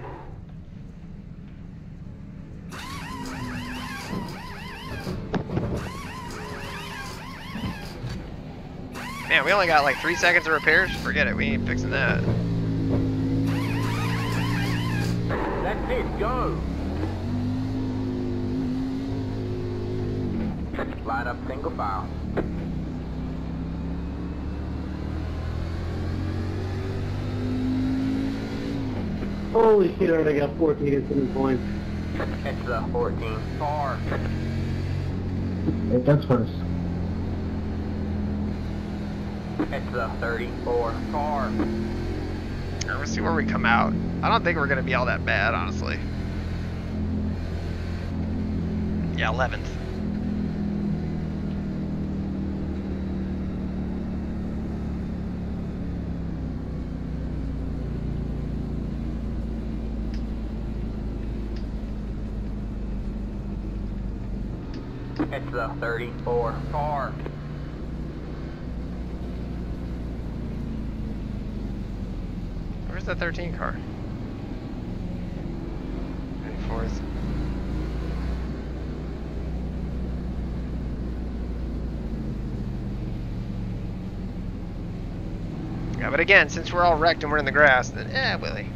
Man, we only got like 3 seconds of repairs. Forget it, we ain't fixing that. That's it, go! Line up single file. Holy shit, I already got 14 incident points. It's the 14 car. Hey, that's first. It's the 34 car. Let's see where we come out. I don't think we're going to be all that bad, honestly. Yeah, 11th. It's the 34 car. Where's the 13 car? 34th. Yeah, but again, since we're all wrecked and we're in the grass, then Willie.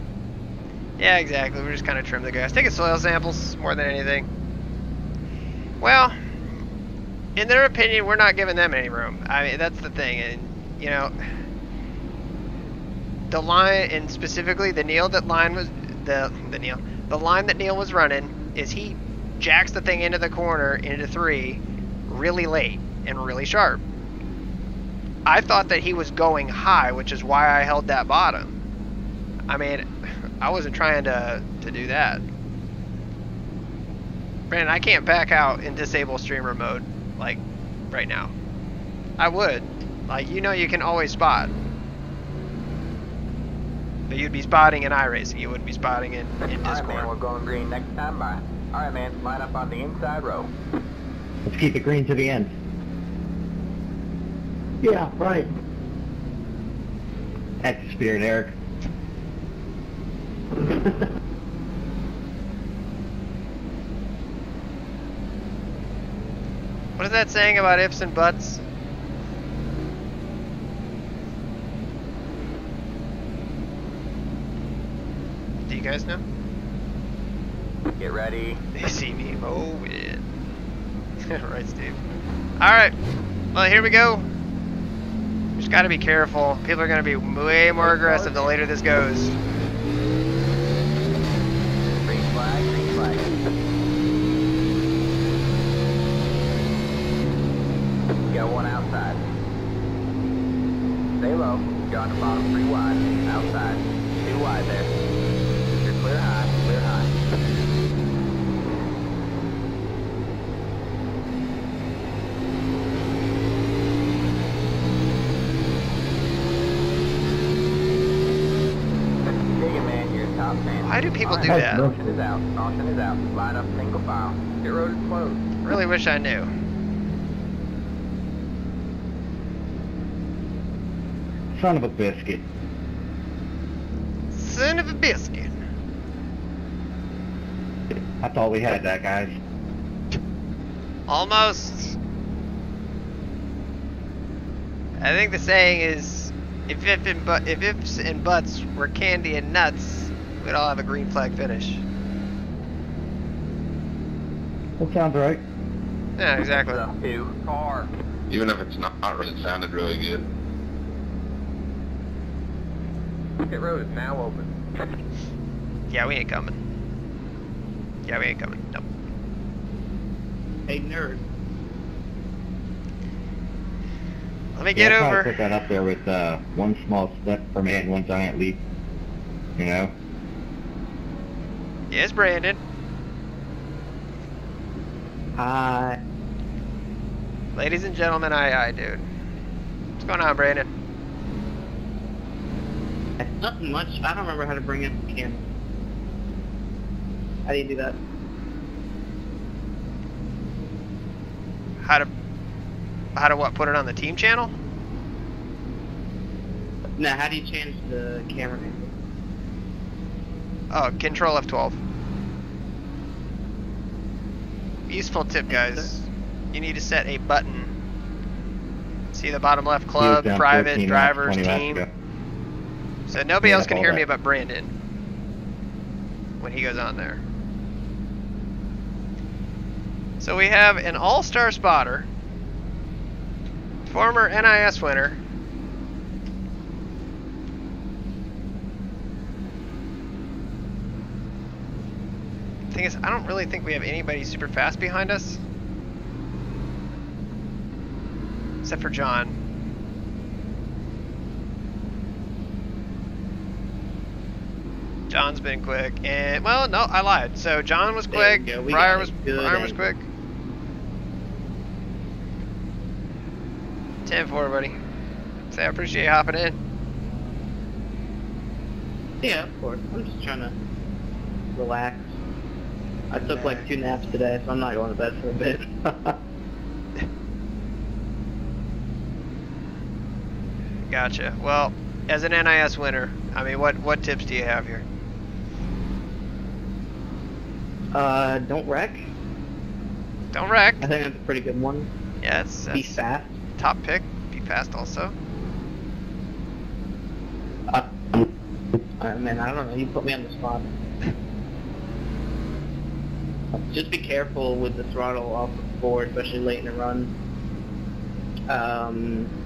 Yeah, exactly. We're just kind of trim the grass. Taking soil samples more than anything. Well, in their opinion, we're not giving them any room. I mean, that's the thing, and you know, the line, and specifically the line that Neil was running is he jacks the thing into the corner into 3 really late and really sharp. I thought that he was going high, which is why I held that bottom. I mean, I wasn't trying to do that. Brandon, I can't back out and disable streamer mode, like, right now. I would. Like, you know you can always spot. But you'd be spotting in iRacing, you wouldn't be spotting in Discord. Alright, man, we're going green next time by. Alright, man, line up on the inside row. Let's keep it green to the end. Yeah, right. That's the spirit, Eric. What is that saying about ifs and buts? Do you guys know? Get ready. They see me moving. Right, Steve. Alright. Well, here we go. Just gotta be careful. People are gonna be way more aggressive the later this goes. Green flag, green flag. Got one outside. Stay low. You're on the bottom, 3 wide. Outside. 2 wide there. You're clear high, clear high. Why do people do that? Caution is out. Caution is out. Line up single file. Pit road is closed. Really wish I knew. Son of a biscuit. Son of a biscuit. I thought we had that, guys. Almost. I think the saying is, if ifs and buts were candy and nuts, we'd all have a green flag finish. That sounds right. Yeah, exactly. 2 car. Even if it's not, it sounded really good. Pit road is now open. Yeah, we ain't coming. Yeah, we ain't coming. Nope. Hey, nerd. Let me get over. I put that up there with one small step for man, one giant leap. You know? Yes, Brandon. Hi. Ladies and gentlemen, aye, dude. What's going on, Brandon? Nothing much. I don't remember how to bring in the camera. How do you do that? How to what? Put it on the team channel? No, how do you change the camera angle? Oh, Control F12. Useful tip, guys. You need to set a button. See the bottom left, club, private, drivers, team. So nobody else can hear me but Brandon when he goes on there. So we have an all-star spotter, former NIS winner, thing is, I don't really think we have anybody super fast behind us. Except for John. John's been quick, and, well, no, I lied. So John was quick, Brian was quick. 10-4, buddy. Say, I appreciate you hopping in. Yeah, of course. I'm just trying to relax. I took like 2 naps today, so I'm not going to bed for a bit. Gotcha. Well, as an NIS winner, I mean, what tips do you have here? Don't wreck. Don't wreck. I think that's a pretty good one. Yeah, that's be fast. Top pick. Be fast also. Man, I don't know. You put me on the spot. Just be careful with the throttle off the floor, especially late in the run.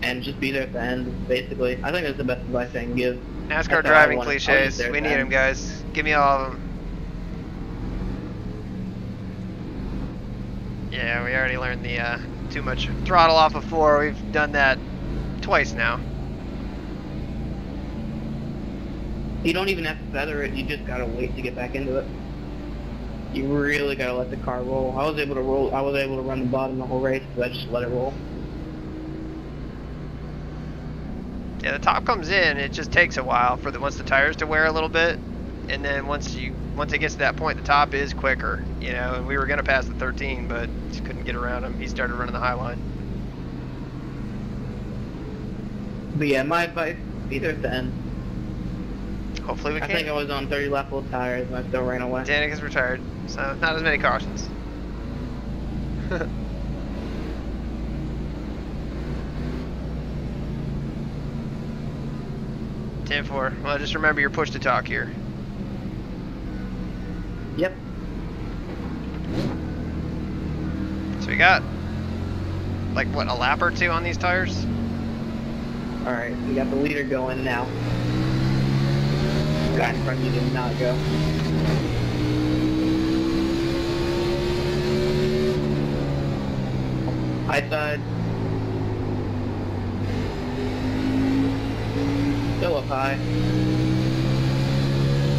And just be there at the end, basically. I think that's the best advice I can give. NASCAR driving cliches. We need them, guys. Give me all of them. Yeah, we already learned the too much throttle off of floor. We've done that twice now. You don't even have to feather it. You just gotta wait to get back into it. You really gotta let the car roll. I was able to roll. I was able to run the bottom the whole race because I just let it roll. Yeah, the top comes in. It just takes a while for once the tires to wear a little bit, and then once it gets to that point, the top is quicker. You know, and we were gonna pass the 13, but just couldn't get around him. He started running the high line. But yeah, my advice: be there at the end. Hopefully we can. I think I was on 30 lap full tires and I still ran away. Danica's retired, so not as many cautions. 10-4. Well, just remember your push to talk here. Yep. So we got, like, what, a lap or two on these tires? Alright, we got the leader going now. The guy in front of you did not go. High side. Still up high.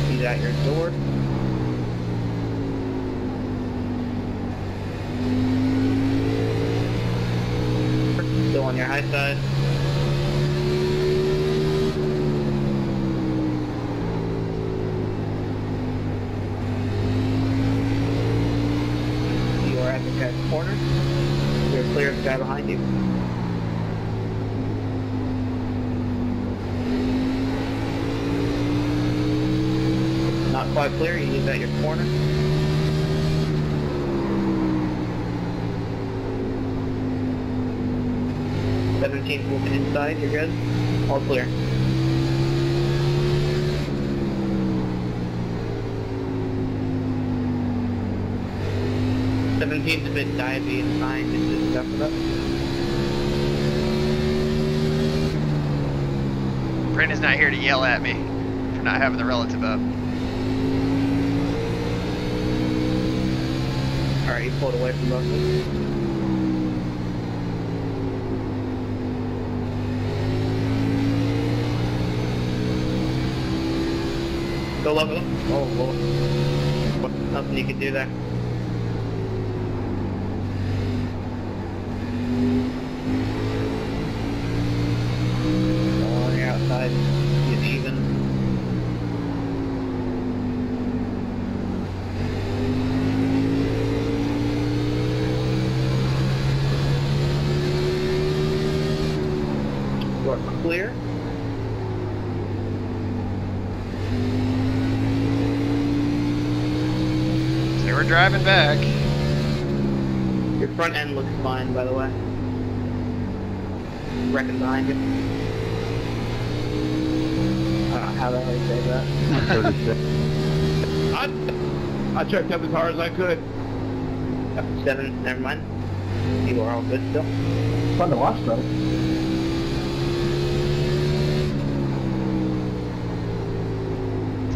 He's at your door. Still on your high side. You are at the catch corner. You're clear of the guy behind you. Not quite clear, he's at your corner. Seventeen's looking inside, you're good. All clear. Seventeen's a bit divey and fine, just stuff it up. Brandon's not here to yell at me for not having the relative up. Alright, you pulled away from both of us. Go low, go low. Oh, Lord. Nothing you can do there. On your outside, get even. We're clear. So we're driving back. Your front end looks fine, by the way. Wrecking behind you. I don't know how the hell you say that. I checked up as hard as I could. Up to 7, never mind. People are all good still. Fun to watch, though.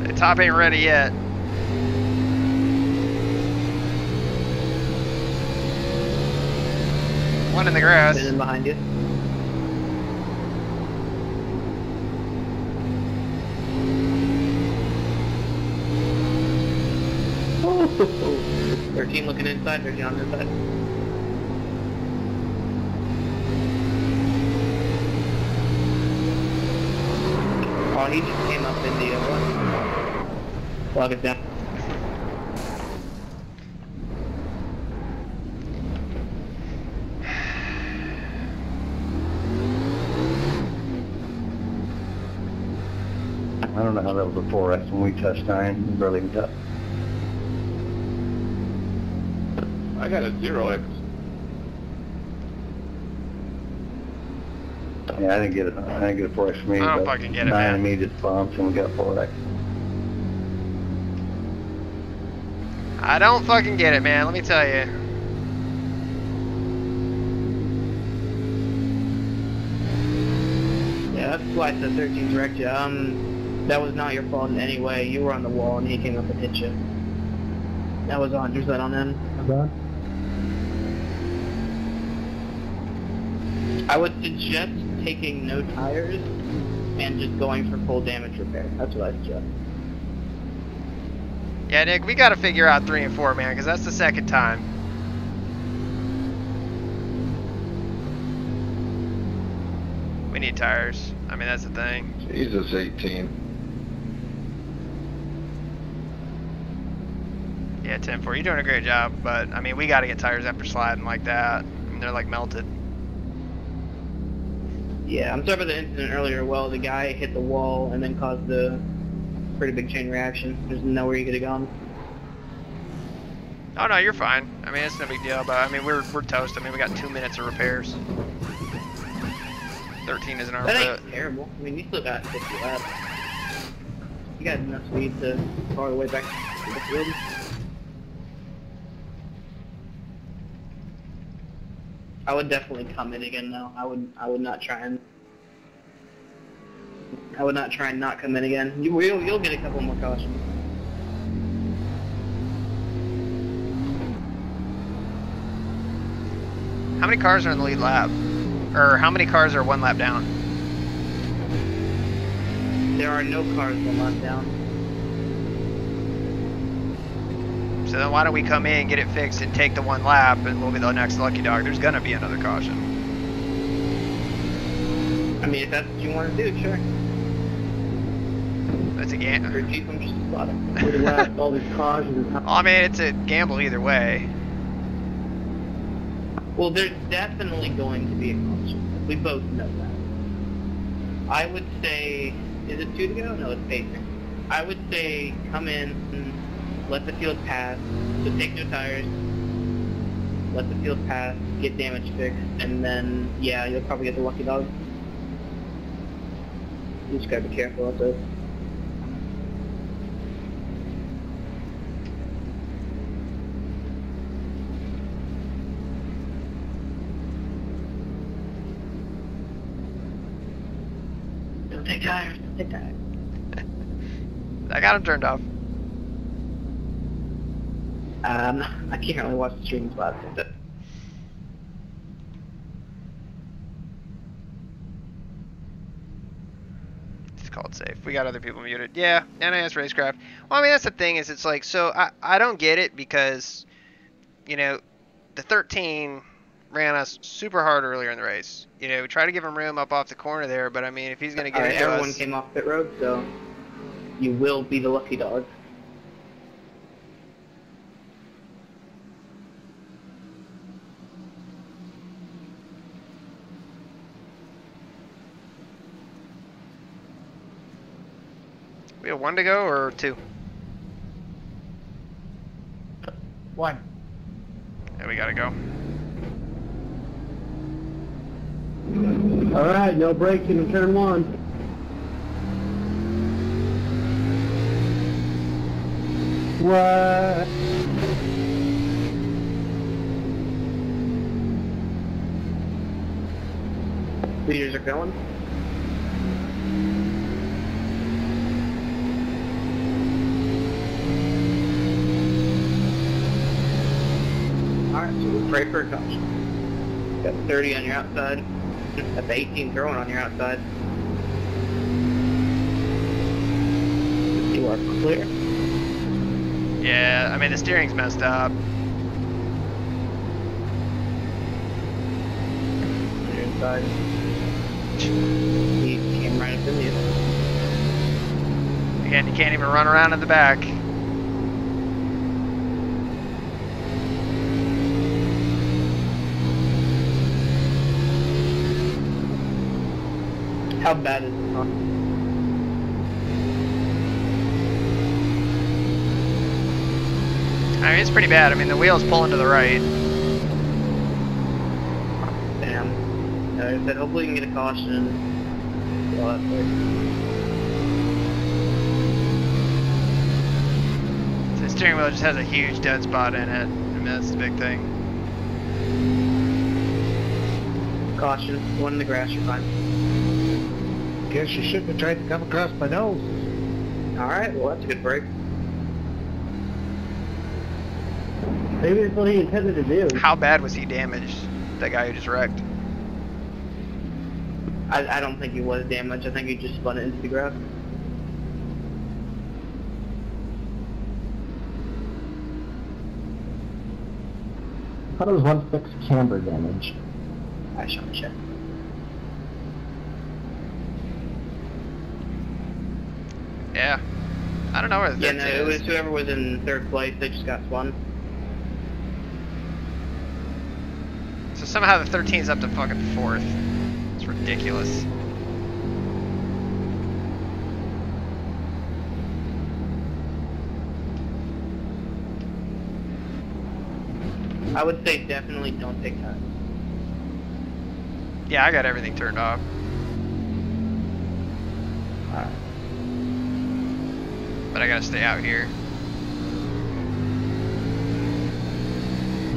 The top ain't ready yet. One in the grass. Spinning behind you. Oh, 13 looking inside, 13 on the inside. Oh, he just came up in the one. Log it down. I don't know how that was a 4X when we touched iron. We barely even touched. I got a 0X. Yeah, I didn't get it. I didn't get a 4X from me. I don't but fucking get it, 9 man. and me just bumped and we got 4X. I don't fucking get it, man. Let me tell you. Yeah, that's why I said 13's wrecked you. That was not your fault in any way. You were on the wall and he came up and hit you. That was 100% on him. Okay. I would suggest taking no tires and just going for full damage repair. That's what I suggest. Yeah, Nick, we gotta figure out 3 and 4, man, because that's the second time. We need tires. I mean, that's the thing. Jesus, 18. Yeah, 10-4, you're doing a great job, but, I mean, we gotta get tires after sliding like that. I mean, they're, like, melted. Yeah, I'm sorry about the incident earlier. Well, the guy hit the wall and then caused the pretty big chain reaction. There's nowhere you could have gone. Oh no, you're fine. I mean, it's no big deal, but I mean, we're toast. I mean, we got 2 minutes of repairs. 13 isn't our That foot. ain't terrible. I mean, you still got 50 laps. You got enough speed to go all the way back to the field. I would definitely come in again though. I would not try and not come in again. You'll get a couple more cautions. How many cars are in the lead lap? Or how many cars are 1 lap down? There are no cars 1 lap down. So then why don't we come in, get it fixed, and take the 1 lap, and we'll be the next lucky dog. There's gonna be another caution. I mean, if that's what you want to do, sure. That's a gamble. For Jeep, I'm just spotting. We left all these cautions. Well, I mean, it's a gamble either way. Well, there's definitely going to be a caution. We both know that. I would say, is it 2 to go? No, it's pacing. I would say come in, and let the field pass, so take no tires, let the field pass, get damage fixed, and then, yeah, you'll probably get the lucky dog. You just gotta be careful with it. Don't take tires, don't take tires. I got him turned off. I can't really watch the streams live. Just call it safe. We got other people muted. Yeah, NIS Racecraft. Well, I mean, that's the thing is it's like, so I don't get it because, you know, the 13 ran us super hard earlier in the race. You know, we try to give him room up off the corner there, but I mean, if he's going to get into everyone us... came off pit road, so you will be the lucky dog. We have 1 to go or 2? 1. Yeah, we gotta go. All right, no braking in turn 1. What? Leaders are going. Alright, so we'll pray for a caution. Got 30 on your outside. Got the 18 throwing on your outside. You are clear. Yeah, I mean, the steering's messed up. You're inside. He came right up in you. Again, you can't even run around in the back. How bad is it? I mean, it's pretty bad. I mean, the wheel's pulling to the right. Damn. Like I said, hopefully you can get a caution. Well, that's The steering wheel just has a huge dead spot in it. I mean, that's the big thing. Caution. 1 in the grass, you're fine. Guess you shouldn't have tried to come across my nose. Alright, well that's a good break. Maybe that's what he intended to do. How bad was he damaged? That guy who just wrecked? I don't think he was damaged. I think he just spun it into the grass. I thought it was 1 fixed camber damage. I shall check. Yeah. I don't know where the Yeah, 13 no, it was is. whoever was in 3rd place, they just got spun. So somehow the 13's up to fucking 4th. It's ridiculous. I would say definitely don't take time. Yeah, I got everything turned off. Alright. But I gotta stay out here.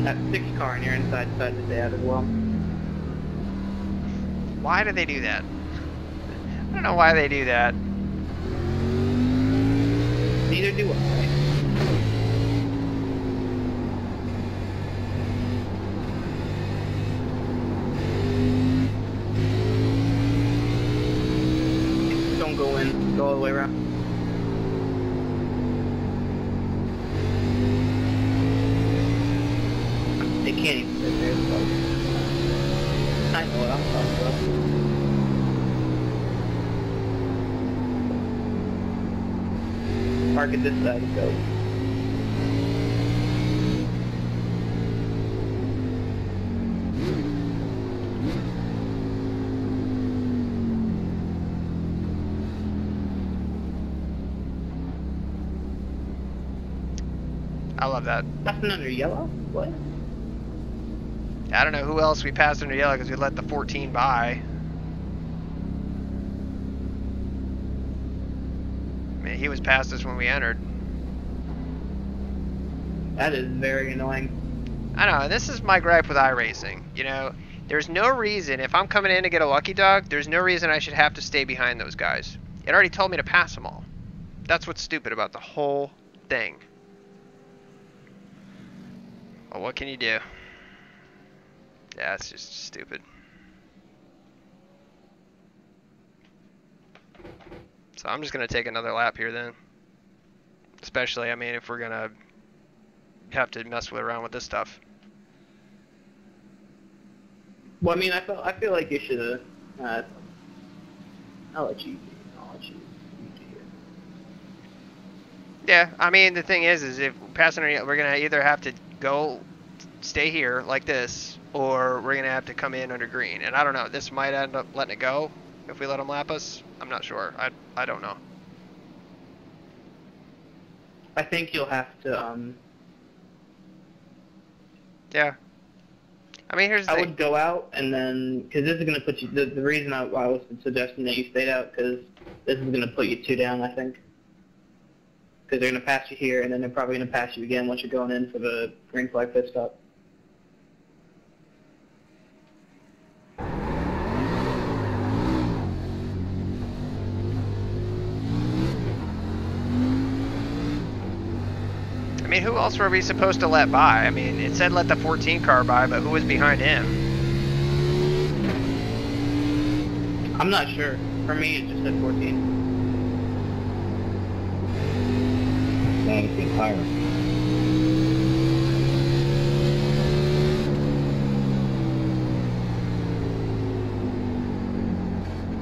That 6 car on your inside side to stay out as well. Why do they do that? I don't know why they do that. Neither do I. Don't go in. Go all the way around. They can't even sit there. So. I know what I'm talking about. Park at this side and go. I love that. Passing under yellow? What? I don't know who else we passed under yellow because we let the 14 by. I mean, he was past us when we entered. That is very annoying. I know, and this is my gripe with iRacing. You know, there's no reason, if I'm coming in to get a lucky dog, there's no reason I should have to stay behind those guys. It already told me to pass them all. That's what's stupid about the whole thing. Well, what can you do? Yeah, it's just stupid. So I'm just going to take another lap here then. Especially, I mean, if we're going to have to mess around with this stuff. Well, I mean, I feel like you should have. I'll let you. Yeah, I mean, the thing is if passing, we're gonna either have to go, stay here like this, or we're gonna have to come in under green. And I don't know. This might end up letting it go if we let them lap us. I'm not sure. I don't know. I think you'll have to. Yeah. I mean, here's the thing. I would go out and then, because this is going to put you, the reason I was suggesting that you stayed out, because this is going to put you 2 down, I think. Because they're going to pass you here, and then they're probably going to pass you again once you're going in for the green flag pit stop. I mean, who else were we supposed to let by? I mean, it said let the 14 car by, but who was behind him? I'm not sure. For me, it just said 14. Anything higher.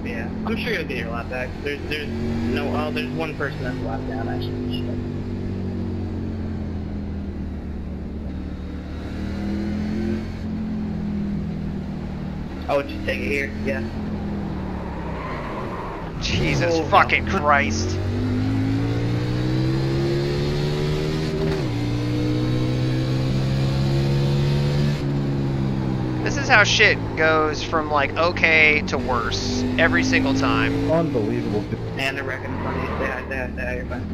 Yeah, I'm sure you'll get your lap back. There's one person that's lap down actually. I would just take it here, yeah. Jesus fucking Christ. This is how shit goes from like okay to worse every single time. Unbelievable. And they're wrecking in front of you. Stay high, you're fine.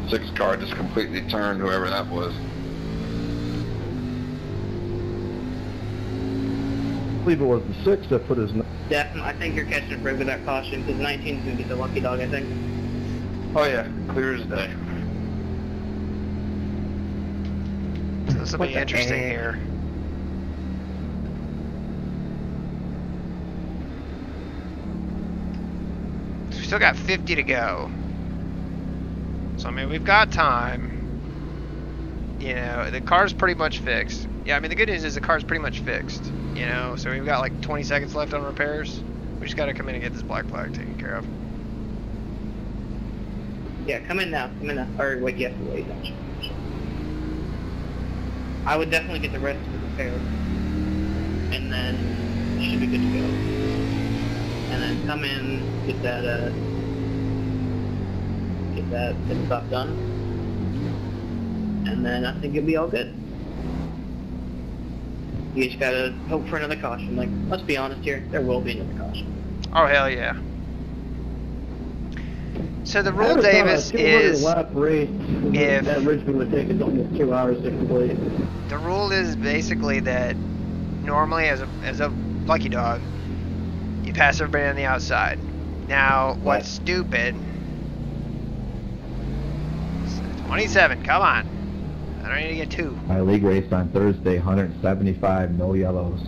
6 car just completely turned whoever that was. I believe it was the 6 that put his... Definitely, I think you're catching a break with that caution, because 19's going to get the lucky dog, I think. Oh yeah, clear as day. So this will be interesting here. So we still got 50 to go. So I mean, we've got time. You know, the car's pretty much fixed. Yeah, I mean, the good news is the car's pretty much fixed. You know, so we've got like 20 seconds left on repairs. We just got to come in and get this black flag taken care of. Yeah, come in now. Or wait, yes, wait. I would definitely get the rest of the repairs. And then you should be good to go. And then come in, get that pit stop done. and then I think it'll be all good. You just gotta hope for another caution. Like, let's be honest here, there will be another caution. Oh, hell yeah. So the rule, Davis, is lap race if that Richmond would take us almost 2 hours to complete. the rule is basically that normally as a lucky dog, you pass everybody on the outside. Now, what's stupid? 27, come on. I don't need to get 2. My league race on Thursday, 175, no yellows.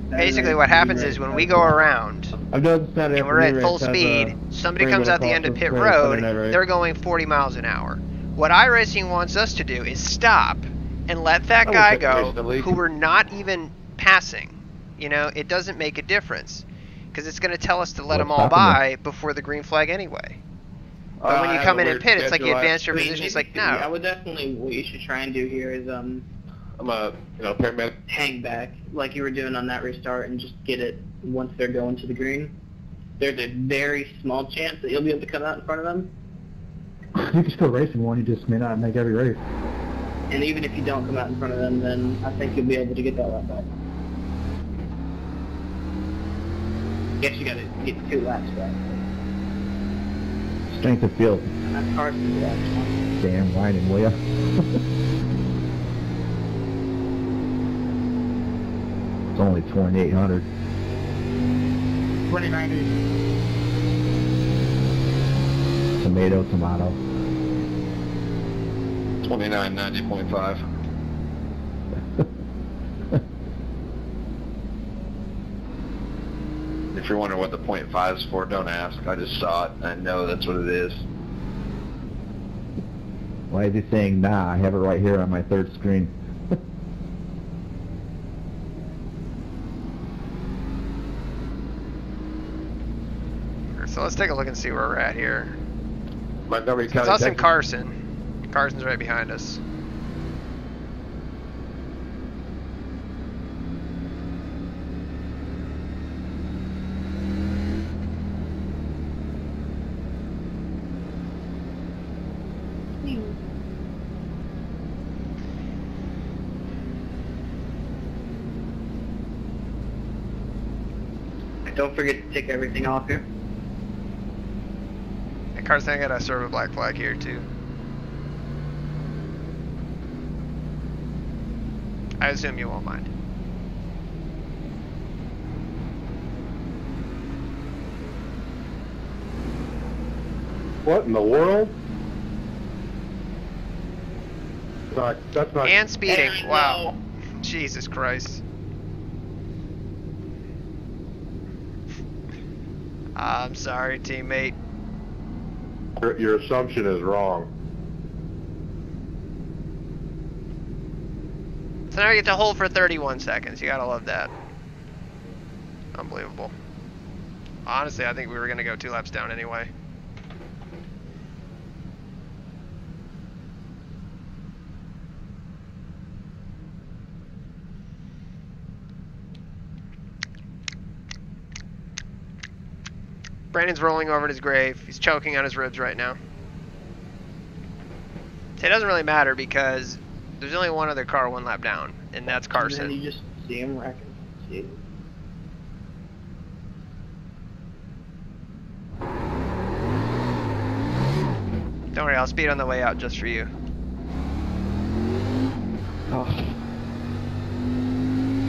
Basically what happens is when we go around I've noticed that and we're at full speed, somebody comes out the end of pit road, they're going 40 miles an hour. What iRacing wants us to do is stop and let that guy go who we're not even passing. You know, it doesn't make a difference because it's going to tell us to let them all by before the green flag anyway. But when you come in and pit, it's like you advance your position. It's like, no. I would definitely, what you should try and do here is, I'm a, paramedic. hang back, like you were doing on that restart, and just get it once they're going to the green. There's a very small chance that you'll be able to come out in front of them. You can still race in one, you just may not make every race. And even if you don't come out in front of them, then I think you'll be able to get that lap back. Guess you gotta get 2 laps back. Strength of field. And that's Carson's lap. Damn whining, will ya? It's only 2,800. 2090. Tomato, tomato. 2990.5. If you're wondering what the .5 is for, don't ask. I just saw it. I know that's what it is. Why is he saying nah? I have it right here on my third screen. So let's take a look and see where we're at here. Montgomery It's County, us and Texas. Carson. Carson's right behind us. Don't forget to tick everything off here. And Carson, I gotta serve a black flag here too. I assume you won't mind. What in the world? That's not. And speeding. Wow. Jesus Christ. I'm sorry, teammate. Your assumption is wrong. So now we get to hold for 31 seconds. You gotta love that. Unbelievable. Honestly, I think we were gonna go 2 laps down anyway. Brandon's rolling over in his grave. He's choking on his ribs right now. So it doesn't really matter because there's only one other car 1 lap down, and that's Carson. And then you just see him wrecking. See. Don't worry, I'll speed on the way out just for you. Oh.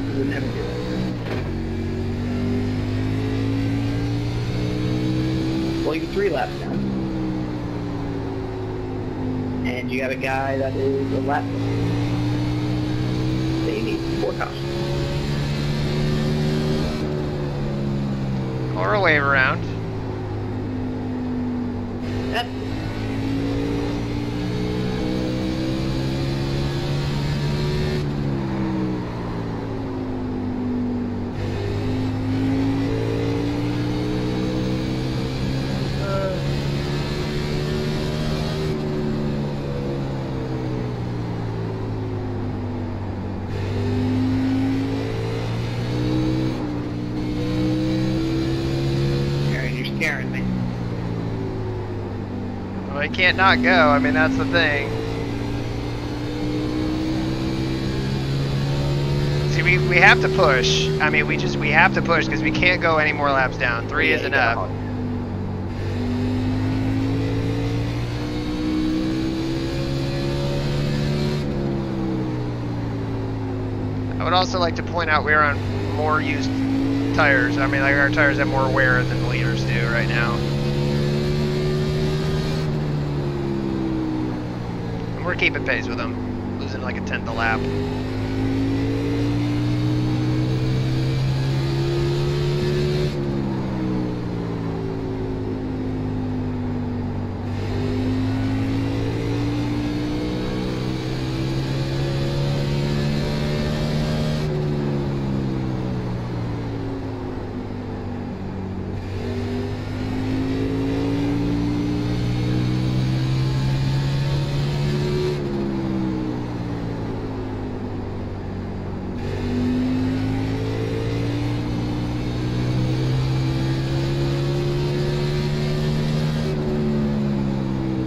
You would never do that. Well, you're 3 laps down. And you got a guy that is a lap down. So you need 4 cautions. Or a wave around. That's Well, he can't not go. I mean, that's the thing. See, we have to push. I mean, we have to push because we can't go any more laps down. 3 is enough. I would also like to point out we're on more used tires. I mean, like our tires have more wear than the leaders do right now. And we're keeping pace with them, losing like a tenth a lap.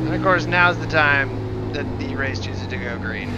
Of course, now's the time that the race chooses to go green.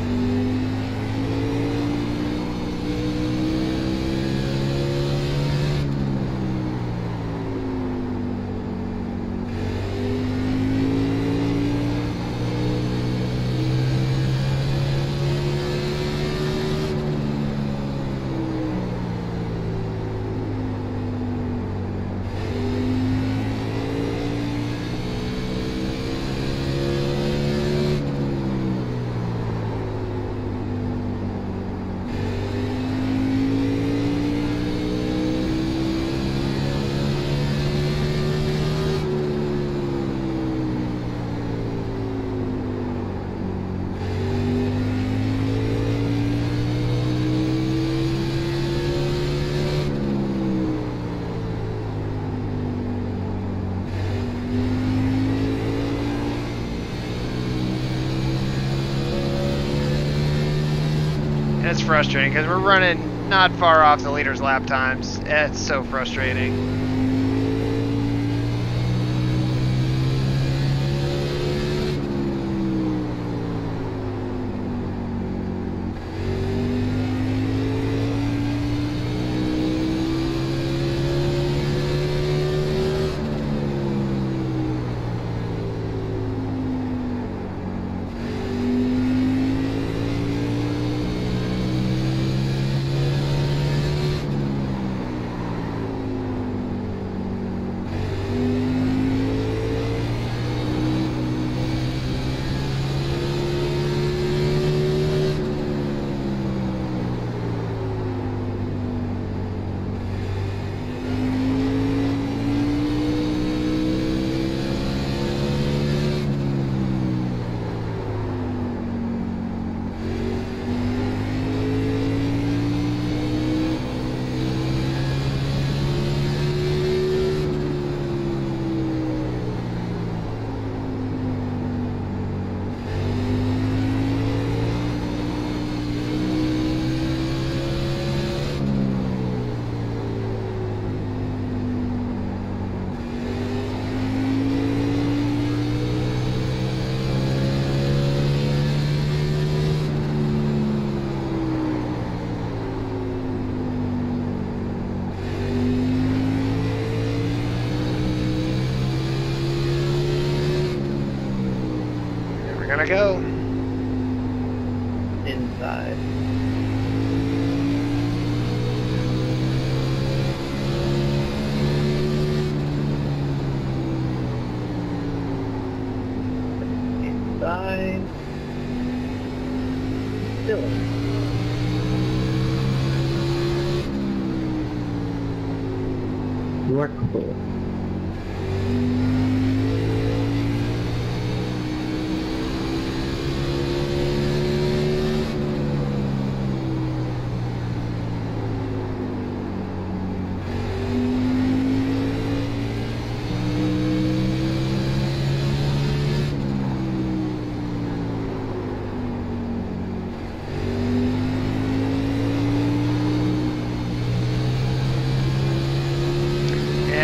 It's frustrating because we're running not far off the leader's lap times. It's so frustrating. Gonna go inside. Inside. Still. You are cool.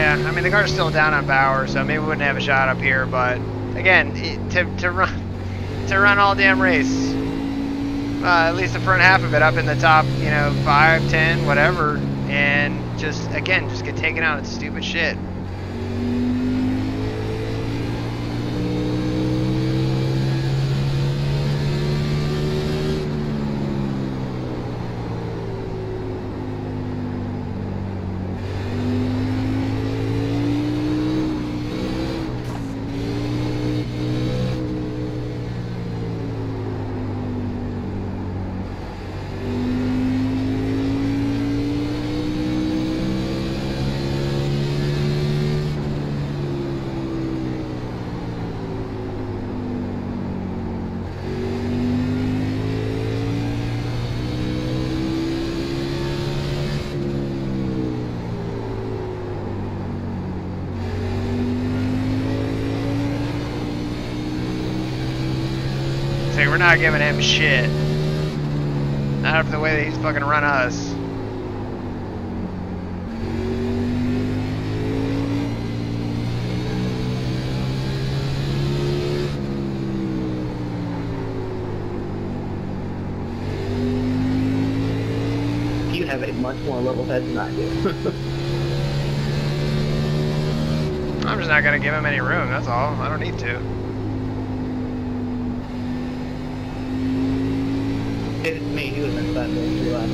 I mean, the car's still down on power, so maybe we wouldn't have a shot up here, but again, to run all damn race. At least the front half of it up in the top, you know, 5, 10, whatever, and just again, just get taken out. It's stupid shit. See, we're not giving him shit. Not after the way that he's fucking run us. You have a much more level head than I do. I'm just not gonna give him any room, that's all. I don't need to. It's me, he was inside those 3 laps.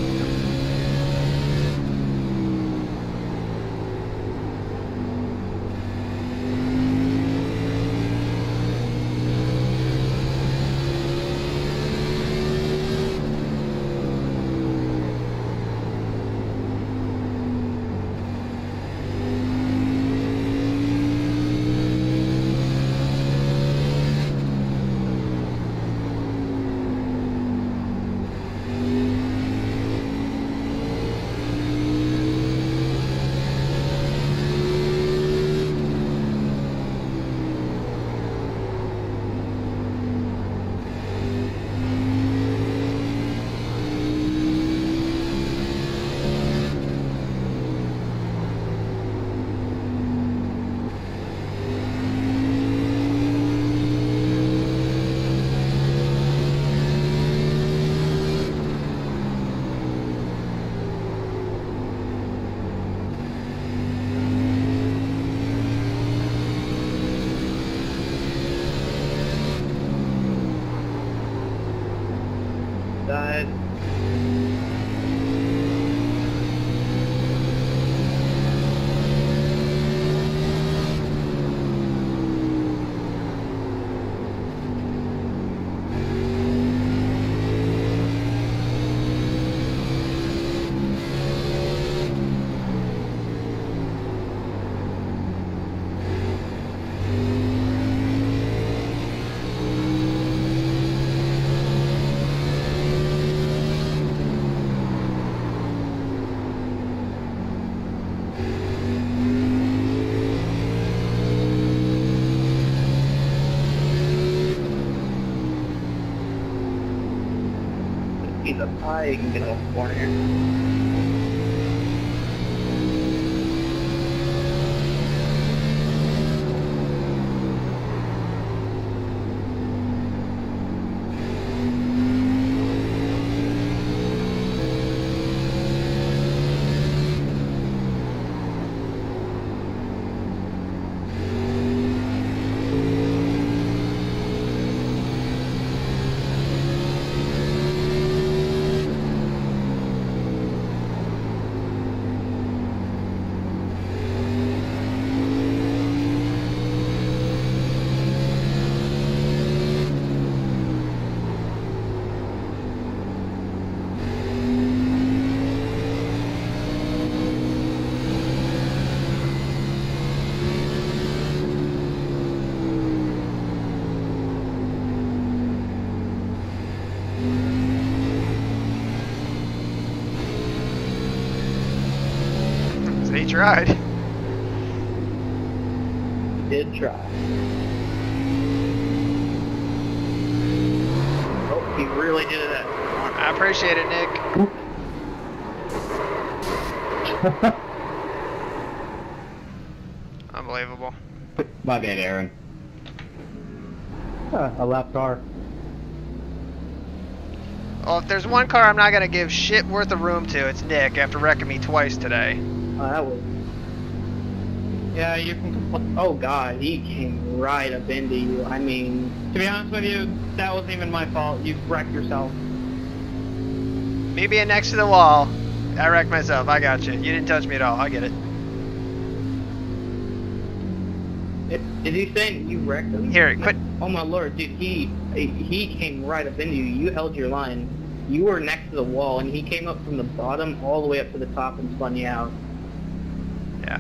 Side. He's up high, you can get off the corner here. He tried. He did try. Oh, he really did it. I appreciate it, Nick. Unbelievable. My bad, Aaron. A lap car. Well, if there's one car I'm not gonna give shit worth of room to, it's Nick after wrecking me twice today. Oh, that was... Yeah, you can complain. Oh god, he came right up into you. I mean, to be honest with you, that wasn't even my fault. You wrecked yourself. Me being next to the wall, I wrecked myself. I got you. You didn't touch me at all. I get it. Is he saying you wrecked him? Here, quit. Oh my lord, dude, he came right up into you. You held your line. You were next to the wall, and he came up from the bottom all the way up to the top and spun you out. Yeah.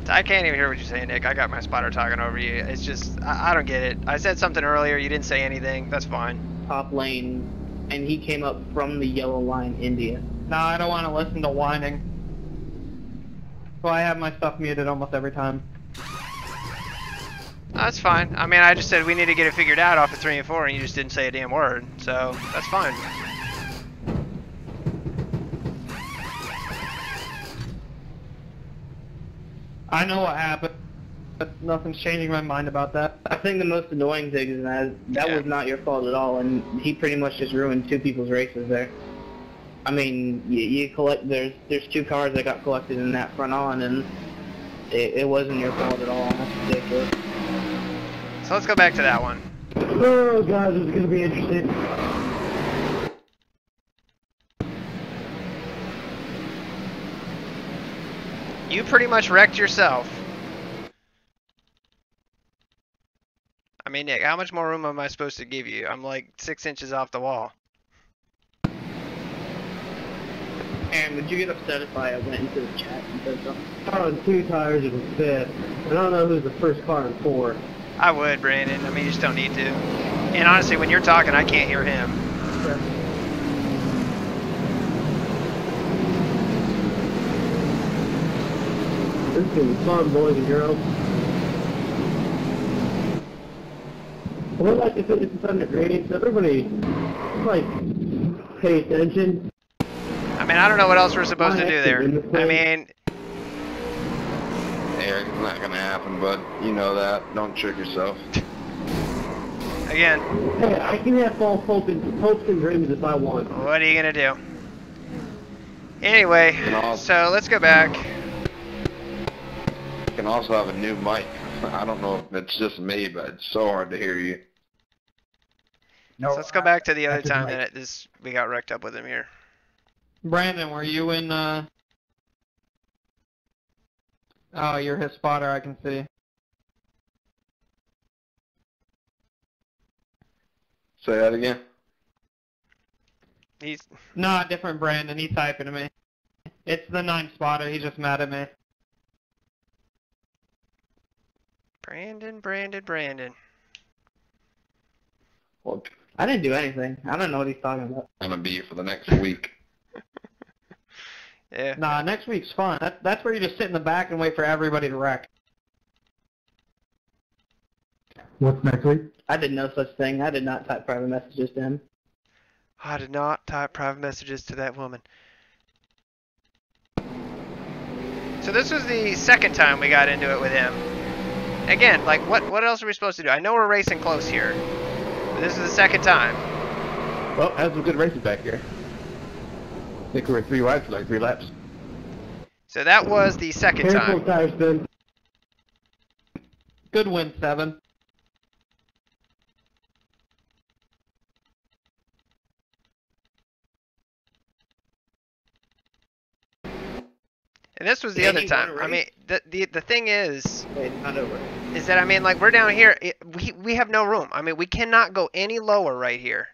I can't even hear what you're saying, Nick. I got my spotter talking over you. It's just, I don't get it. I said something earlier. You didn't say anything. That's fine. Top lane, and he came up from the yellow line into you. No, I don't want to listen to whining. So I have my stuff muted almost every time. That's fine. I mean, I just said we need to get it figured out off of 3 and 4, and you just didn't say a damn word. So, that's fine. I know what happened, but nothing's changing my mind about that. I think the most annoying thing is that was not your fault at all, and he pretty much just ruined two people's races there. I mean, you collect. There's 2 cars that got collected in that front on, and it wasn't your fault at all. That's ridiculous. So let's go back to that one. Oh god, this is gonna be interesting. You pretty much wrecked yourself. I mean, Nick, how much more room am I supposed to give you? I'm like 6 inches off the wall. Aaron, would you get upset if I went into the chat and said something? Car on 2 tires is 5th. I don't know who's the first car in 4. I would, Brandon. I mean, you just don't need to. And honestly, when you're talking, I can't hear him. Sure. This is gonna be fun, boys and girls. I would like to finish this on the green, so everybody, like, pay attention. I mean, I don't know what else we're supposed to do there. I mean... Eric, it's not gonna happen, bud. You know that. Don't trick yourself. Again. Hey, I can have false hopes and dreams if I want. What are you gonna do? Anyway, so let's go back. You can also have a new mic. I don't know if it's just me, but it's so hard to hear you. No, so let's go back to the other time that we got wrecked up with him here. Brandon, were you in, Oh, you're his spotter, I can see. Say that again? He's... No, different Brandon, he's typing to me. It's the 9 spotter, he's just mad at me. Brandon. Well, I didn't do anything. I don't know what he's talking about. I'm gonna be here for the next week. Yeah. Nah, next week's fun. That's where you just sit in the back and wait for everybody to wreck. What's next week? I did no such thing. I did not type private messages to him. I did not type private messages to that woman. So this was the second time we got into it with him. Again, like, what else are we supposed to do? I know we're racing close here. But this is the second time. Well, had some good races back here. I think we were 3 wide for like 3 laps. So that was the second time. Tire spin. Good win, 7. And this was the other time. I mean, the thing is that, I mean, like, we're down here. We have no room. I mean, we cannot go any lower right here.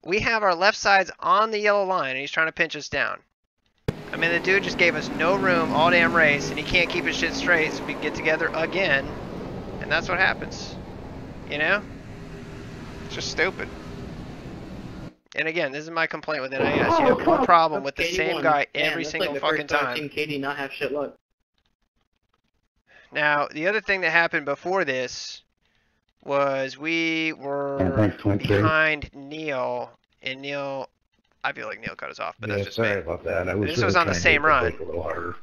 We have our left sides on the yellow line, and he's trying to pinch us down. I mean, the dude just gave us no room all damn race, and he can't keep his shit straight, so we get together again, and that's what happens. You know? It's just stupid. And again, this is my complaint with NIS. You have one problem with the same guy every single fucking time. Katie not have shit luck. Now, the other thing that happened before this was we were behind Neil, and Neil, I feel like Neil cut us off, but that's just sorry me. About that. This was on the same run. A little harder.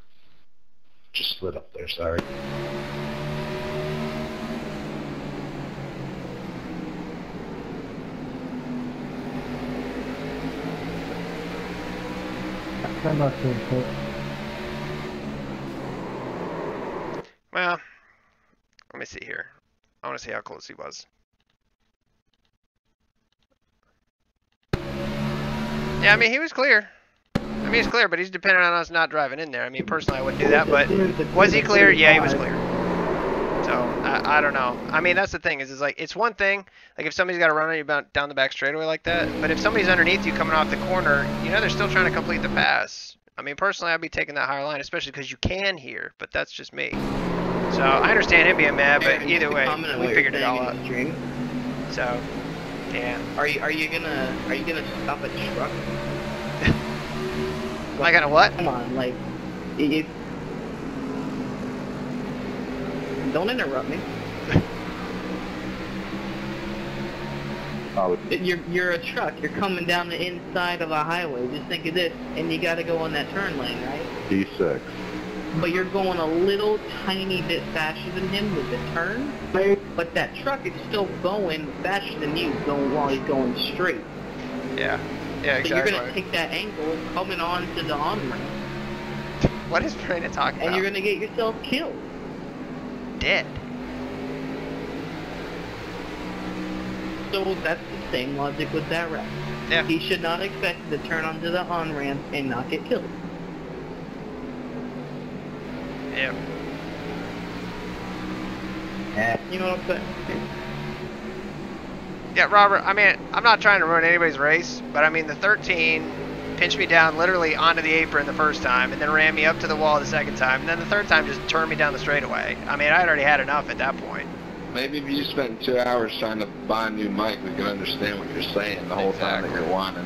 Just slid up there, sorry. Stand by to pit. Well, let me see here. I want to see how close he was. Yeah, I mean, he was clear. I mean, he's clear, but he's dependent on us not driving in there. I mean, personally, I wouldn't do that, but was he clear? Yeah, he was clear. So, I don't know. I mean, that's the thing, is like, it's one thing, like if somebody's got to run on you down the back straightaway like that, but if somebody's underneath you coming off the corner, you know they're still trying to complete the pass. I mean, personally, I'd be taking that higher line, especially because you can here, but that's just me. So, I understand him being mad, but either way, we figured it all out. So, yeah. Are you gonna stop a truck? Am I gonna what? Come on, like, don't interrupt me. You're a truck. You're coming down the inside of a highway. Just think of this, and you got to go on that turn lane, right? D6. But you're going a little tiny bit faster than him with the turn. But that truck is still going faster than you, while he's going straight. Yeah. Yeah, exactly. So you're gonna take that angle coming on to the on-ramp. What is Brandon talking about? And you're gonna get yourself killed. Dead. So that's the same logic with that wreck. Yeah. He should not expect to turn onto the on-ramp and not get killed. Yeah. You know what I'm saying? Yeah, Robert, I mean, I'm not trying to ruin anybody's race, but I mean, the 13 pinched me down literally onto the apron the first time, and then ran me up to the wall the second time, and then the third time just turned me down the straightaway. I mean, I'd already had enough at that point. Maybe if you spent 2 hours trying to buy a new mic, we could understand what you're saying the whole time that you're whining.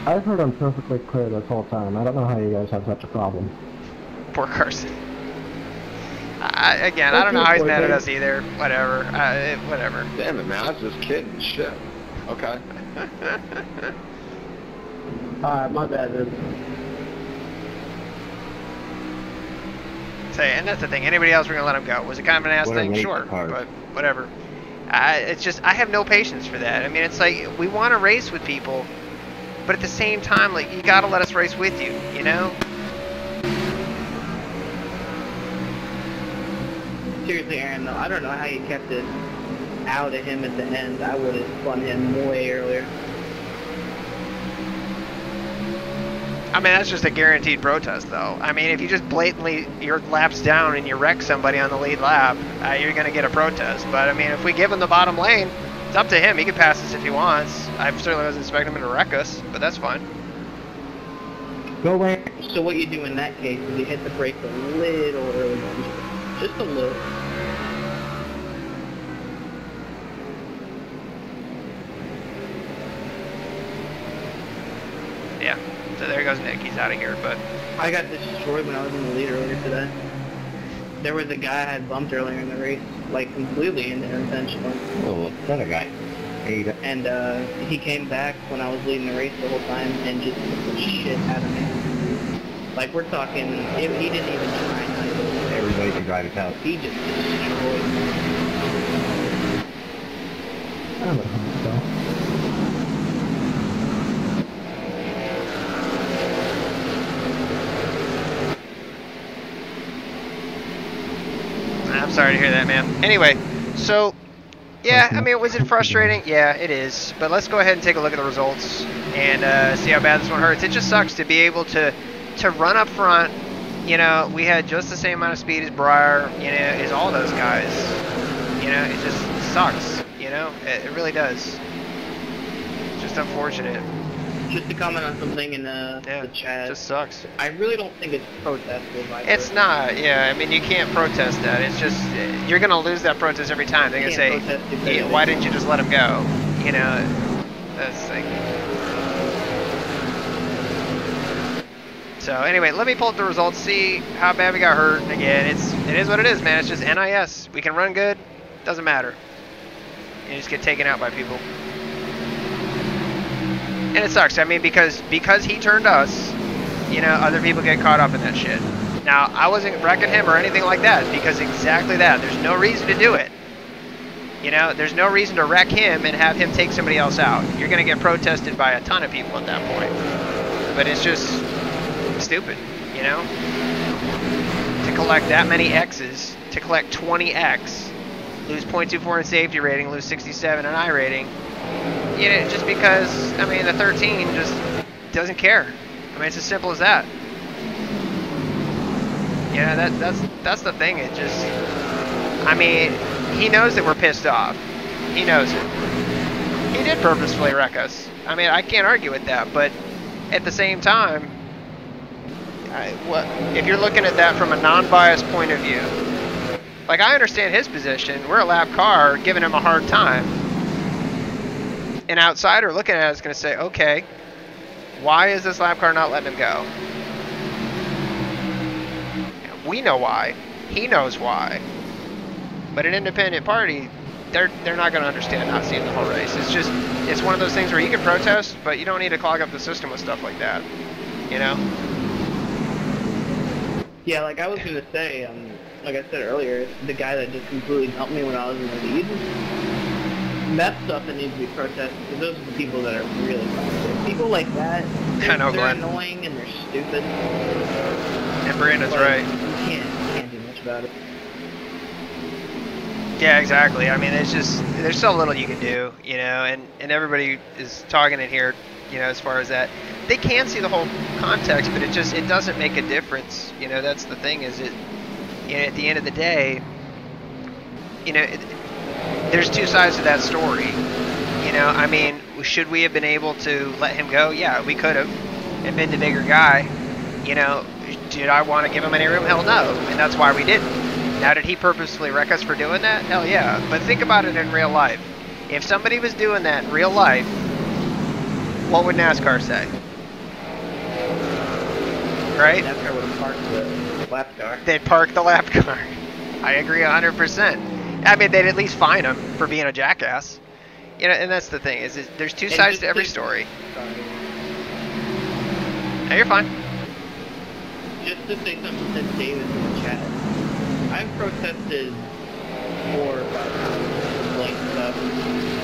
I've heard him perfectly clear this whole time. I don't know how you guys have such a problem. Poor Carson. Again, I don't know how he's mad at us either. Whatever. Whatever. Damn it, man. I was just kidding. Shit. Okay. Alright, my bad, dude. Say, and that's the thing. Anybody else, we're going to let him go. Was it kind of an ass thing? Sure. But whatever. It's just, I have no patience for that. I mean, it's like, we want to race with people, but at the same time, like, you got to let us race with you, you know? Seriously, Aaron, though, I don't know how you kept it out of him at the end. I would have spun him way earlier. I mean, that's just a guaranteed protest, though. I mean, if you just blatantly, your lap's down and you wreck somebody on the lead lap, you're going to get a protest. But, I mean, if we give him the bottom lane, it's up to him. He can pass us if he wants. I certainly wasn't expecting him to wreck us, but that's fine. Go away. So what you do in that case is you hit the brakes a little early. Just a little. Yeah. So there goes Nick. He's out of here, but... I got destroyed when I was in the lead earlier today. There was a guy I had bumped earlier in the race, like completely intentionally. Oh, what's that guy? And he came back when I was leading the race the whole time and just took the shit out of me. Like, we're talking, he didn't even try not to. Everybody can drive his house. He just destroyed me. I don't know how to go. I'm sorry to hear that, man. Anyway, so, yeah, I mean, was it frustrating? Yeah, it is. But let's go ahead and take a look at the results and see how bad this one hurts. It just sucks to be able to run up front. You know, we had just the same amount of speed as Breyer, you know, as all those guys. You know, it just sucks, you know? It really does. It's just unfortunate. Just to comment on something in the chat. It just sucks. I really don't think it's protestable. It's not, yeah. I mean, you can't protest that. It's just, you're going to lose that protest every time. They're going to say, yeah, why didn't you just let him go? You know, that's like... So anyway, let me pull up the results, see how bad we got hurt. Again, it is what it is, man. It's just NIS. We can run good, doesn't matter. You just get taken out by people. And it sucks. I mean, because he turned us, you know, other people get caught up in that shit. Now, I wasn't wrecking him or anything like that, because exactly that. There's no reason to do it. You know, there's no reason to wreck him and have him take somebody else out. You're going to get protested by a ton of people at that point. but it's just stupid, you know? To collect that many X's, to collect 20X, lose 0.24 in safety rating, lose 67 in iRating, you know, just because, I mean, the 13 just doesn't care. I mean, it's as simple as that. Yeah, that's the thing. It just, I mean, he knows that we're pissed off. He knows it. He did purposefully wreck us. I mean, I can't argue with that, but at the same time, if you're looking at that from a non-biased point of view, like, I understand his position. We're a lap car giving him a hard time. An outsider looking at it is going to say, okay, why is this lap car not letting him go? We know why. He knows why. But an independent party, they're not going to understand not seeing the whole race. It's just, it's one of those things where you can protest, but you don't need to clog up the system with stuff like that. You know? Yeah, like I was going to say, like I said earlier, the guy that just completely helped me when I was in the lead, that's stuff that needs to be protested, because those are the people that are really toxic. People like that, they're annoying and they're stupid. And Brandon's right. You can't do much about it. Yeah, exactly. I mean, it's just, there's so little you can do, you know, and everybody is talking in here, you know, as far as that. They can see the whole context, but it doesn't make a difference. You know, that's the thing, is it, you know, at the end of the day, you know, there's two sides to that story. You know, I mean, should we have been able to let him go? Yeah, we could have, and been the bigger guy. You know, did I want to give him any room? Hell no, and that's why we didn't. Now, did he purposefully wreck us for doing that? Hell yeah. But think about it in real life. If somebody was doing that in real life, what would NASCAR say? Right? NASCAR would have parked the lap car. They'd park the lap car. I agree 100%. I mean, they'd at least fine him for being a jackass. You know, and that's the thing, is there's two sides to every story. Hey, you're fine. Just to say something to David in the chat. I've protested for like stuff,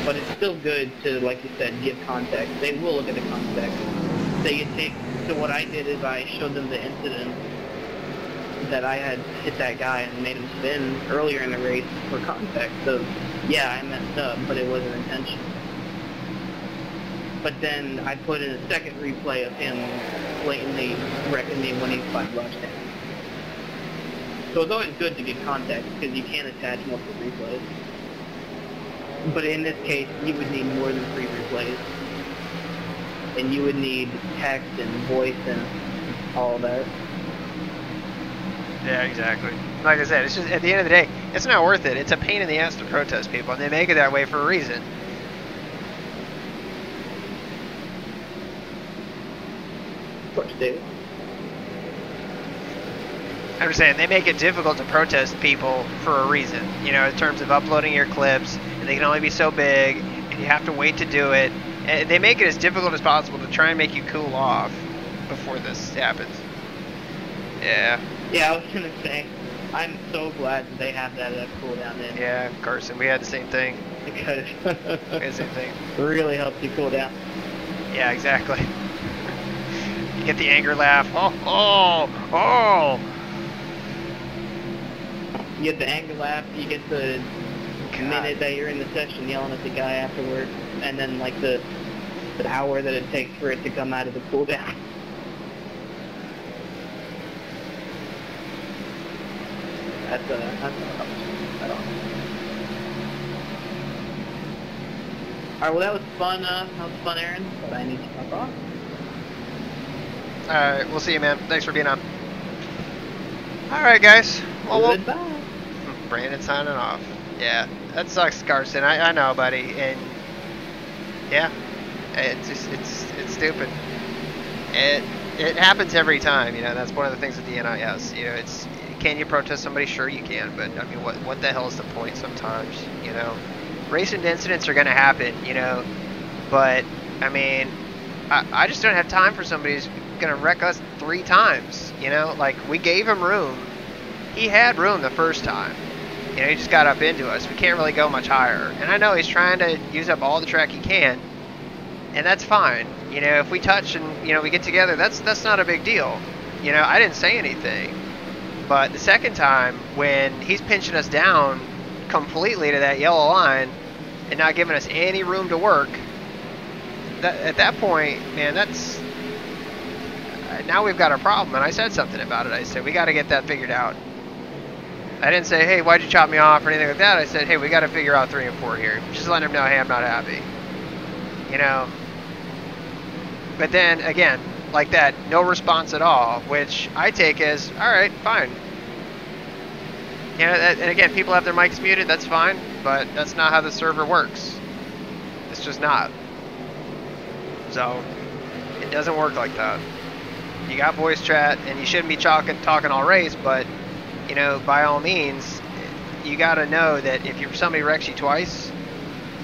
but it's still good to, like you said, give context. They will look at the context. So what I did is I showed them the incident that I had hit that guy and made him spin earlier in the race for context. So yeah, I messed up, but it wasn't intentional. But then I put in a second replay of him blatantly wrecking me when he 5 laps down. So it's always good to get context, because you can attach multiple replays. But in this case, you would need more than 3 replays. And you would need text and voice and all that. Yeah, exactly. Like I said, it's just, at the end of the day, it's not worth it. It's a pain in the ass to protest people, and they make it that way for a reason. Of course, David. I'm just saying, they make it difficult to protest people for a reason, you know, in terms of uploading your clips, and they can only be so big, and you have to wait to do it. And they make it as difficult as possible to try and make you cool off before this happens. Yeah. Yeah, I was going to say, I'm so glad that they have that cooldown in. Yeah, Carson, we had the same thing. Because we had the same thing. It really helps you cool down. Yeah, exactly. You get the anger laugh. Oh. You get the anger laugh, you get the minute that you're in the session yelling at the guy afterward, and then like the hour that it takes for it to come out of the cooldown. That's not Alright, well that was fun, Aaron, but I need to hop off. Alright, we'll see you, man. Thanks for being on. Alright, guys. Well, goodbye. Brandon signing off. Yeah, that sucks, Carson. I know, buddy. And yeah, it's just, it's stupid. It happens every time. You know, that's one of the things with the NIS. You know, it's, can you protest somebody? Sure you can, but I mean, what the hell is the point sometimes? You know, racing incidents are going to happen. You know, but I mean, I just don't have time for somebody who's going to wreck us 3 times. You know, like, we gave him room. He had room the first time. You know, he just got up into us. We can't really go much higher. And I know he's trying to use up all the track he can. and that's fine. You know, if we touch and, you know, we get together, that's not a big deal. You know, I didn't say anything. But the second time, when he's pinching us down completely to that yellow line and not giving us any room to work, at that point, man, that's... now we've got a problem, and I said something about it. I said, we got to get that figured out. I didn't say, hey, why'd you chop me off or anything like that. I said, hey, we got to figure out 3 and 4 here. Just letting him know, hey, I'm not happy. You know? But then, again, like that, no response at all, which I take as, all right, fine. You know, and again, people have their mics muted, that's fine, but that's not how the server works. It's just not. So, it doesn't work like that. You got voice chat, and you shouldn't be talking all race, but, you know, by all means, you got to know that if somebody wrecks you twice,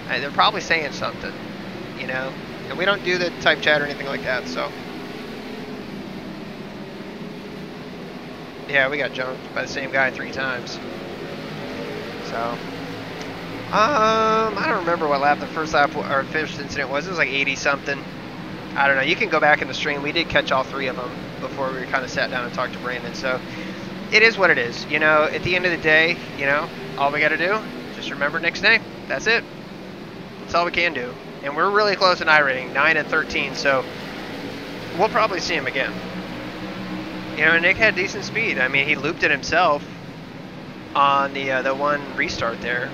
they're probably saying something, you know? And we don't do the type chat or anything like that, so. Yeah, we got jumped by the same guy 3 times. So. I don't remember what lap the first lap or first incident was. It was like 80-something. I don't know. You can go back in the stream. We did catch all 3 of them before we kind of sat down and talked to Brandon. So it is what it is. You know, at the end of the day, you know, all we got to do, just remember Nick's name. That's it. That's all we can do. And we're really close in iRating, 9 and 13. So we'll probably see him again. You know, Nick had decent speed. I mean, he looped it himself on the one restart there.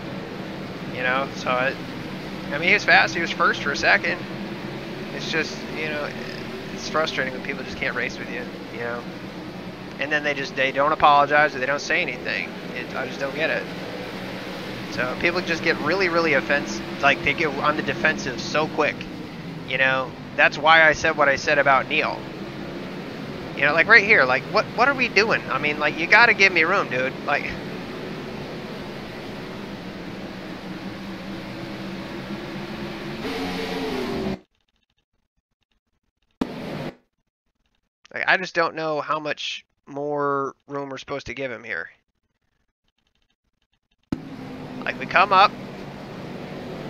You know, so I mean, he was fast. He was first for a second. It's just, you know, it's frustrating when people just can't race with you. You know, and then they don't apologize or they don't say anything. I just don't get it. So people just get really offensive. Like they get on the defensive so quick. You know, that's why I said what I said about Neil. You know, like right here, like what are we doing? I mean, like you gotta give me room, dude. Like I just don't know how much more room we're supposed to give him here. Like we come up,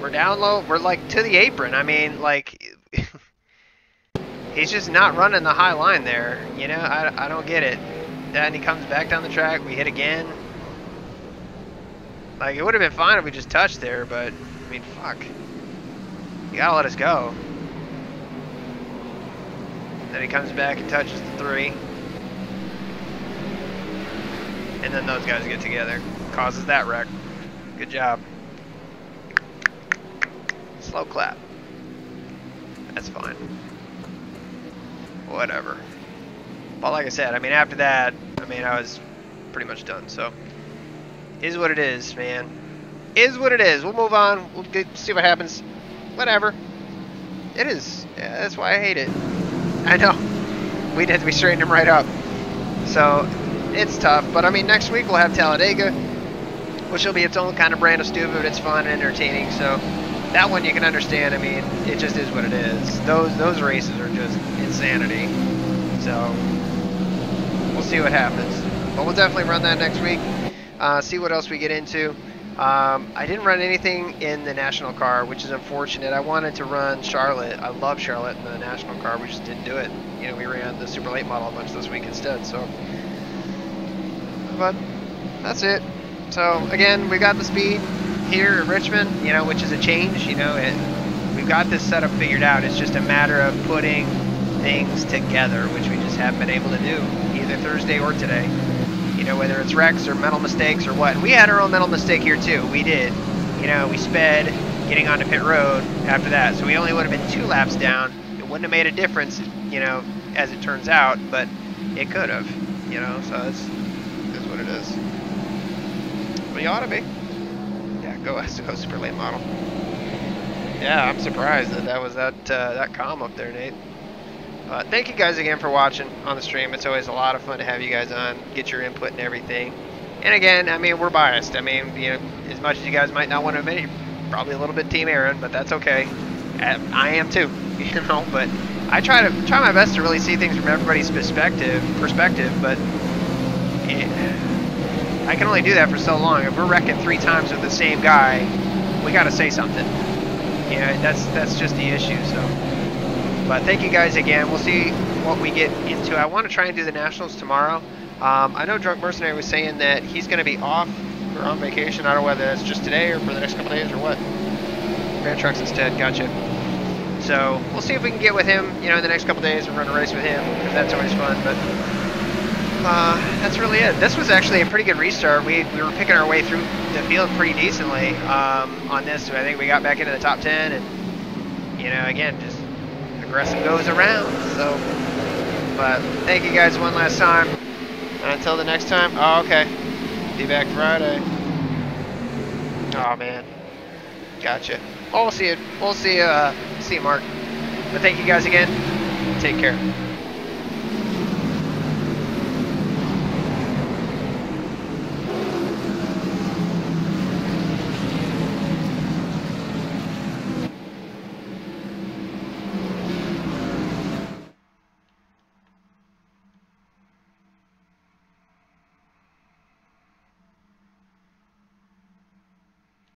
we're down low, we're like to the apron. I mean, like he's just not running the high line there. You know, I don't get it. Then he comes back down the track, we hit again. Like it would have been fine if we just touched there, but I mean, fuck. You gotta let us go. Then he comes back and touches the 3. And then those guys get together. Causes that wreck. Good job. Slow clap. That's fine. Whatever. Well, like I said, I mean, after that, I mean, I was pretty much done. So, is what it is, man. Is what it is. We'll move on. We'll see what happens. Whatever. It is. Yeah, that's why I hate it. I know. We straightened him right up. So, it's tough. But, I mean, next week we'll have Talladega, which will be its own kind of brand of stupid. It's fun and entertaining. So, that one you can understand. I mean, it just is what it is. Those races are just insanity. So, we'll see what happens. But we'll definitely run that next week. See what else we get into. I didn't run anything in the national car, which is unfortunate. I wanted to run Charlotte. I love Charlotte in the national car. We just didn't do it. You know, we ran the super late model a bunch this week instead. So, but that's it. So again, we got the speed here at Richmond, you know, which is a change. You know, we've got this setup figured out. It's just a matter of putting things together, which we just haven't been able to do either Thursday or today. You know, whether it's wrecks or mental mistakes or what. And we had our own mental mistake here too. We did. You know, we sped getting onto pit road after that. So we only would have been 2 laps down. It wouldn't have made a difference, you know, as it turns out, but it could have, you know, so it's what it is. But you ought to be. Yeah, go super late model. Yeah, I'm surprised that was that calm up there, Nate. Thank you guys again for watching on the stream. It's always a lot of fun to have you guys on, get your input and everything. And again, I mean, we're biased. I mean, you know, as much as you guys might not want to admit it, you're probably a little bit Team Aaron, but that's okay. I am too, you know. But I try my best to really see things from everybody's perspective. But I can only do that for so long. If we're wrecking 3 times with the same guy, we got to say something. You know, that's just the issue. So. But thank you guys again. We'll see what we get into. I want to try and do the Nationals tomorrow. I know Drunk Mercenary was saying that he's going to be off or on vacation. I don't know whether that's just today or for the next couple days or what. Grand Trucks instead. Gotcha. So we'll see if we can get with him, you know, in the next couple days and run a race with him, because that's always fun. But that's really it. This was actually a pretty good restart. We were picking our way through the field pretty decently on this. So I think we got back into the top 10, and you know, again, just aggressive goes around. So, but thank you guys one last time. And until the next time. Oh, okay. Be back Friday. Oh man. Gotcha. Well, we'll see you. We'll see you, Mark. But thank you guys again. Take care.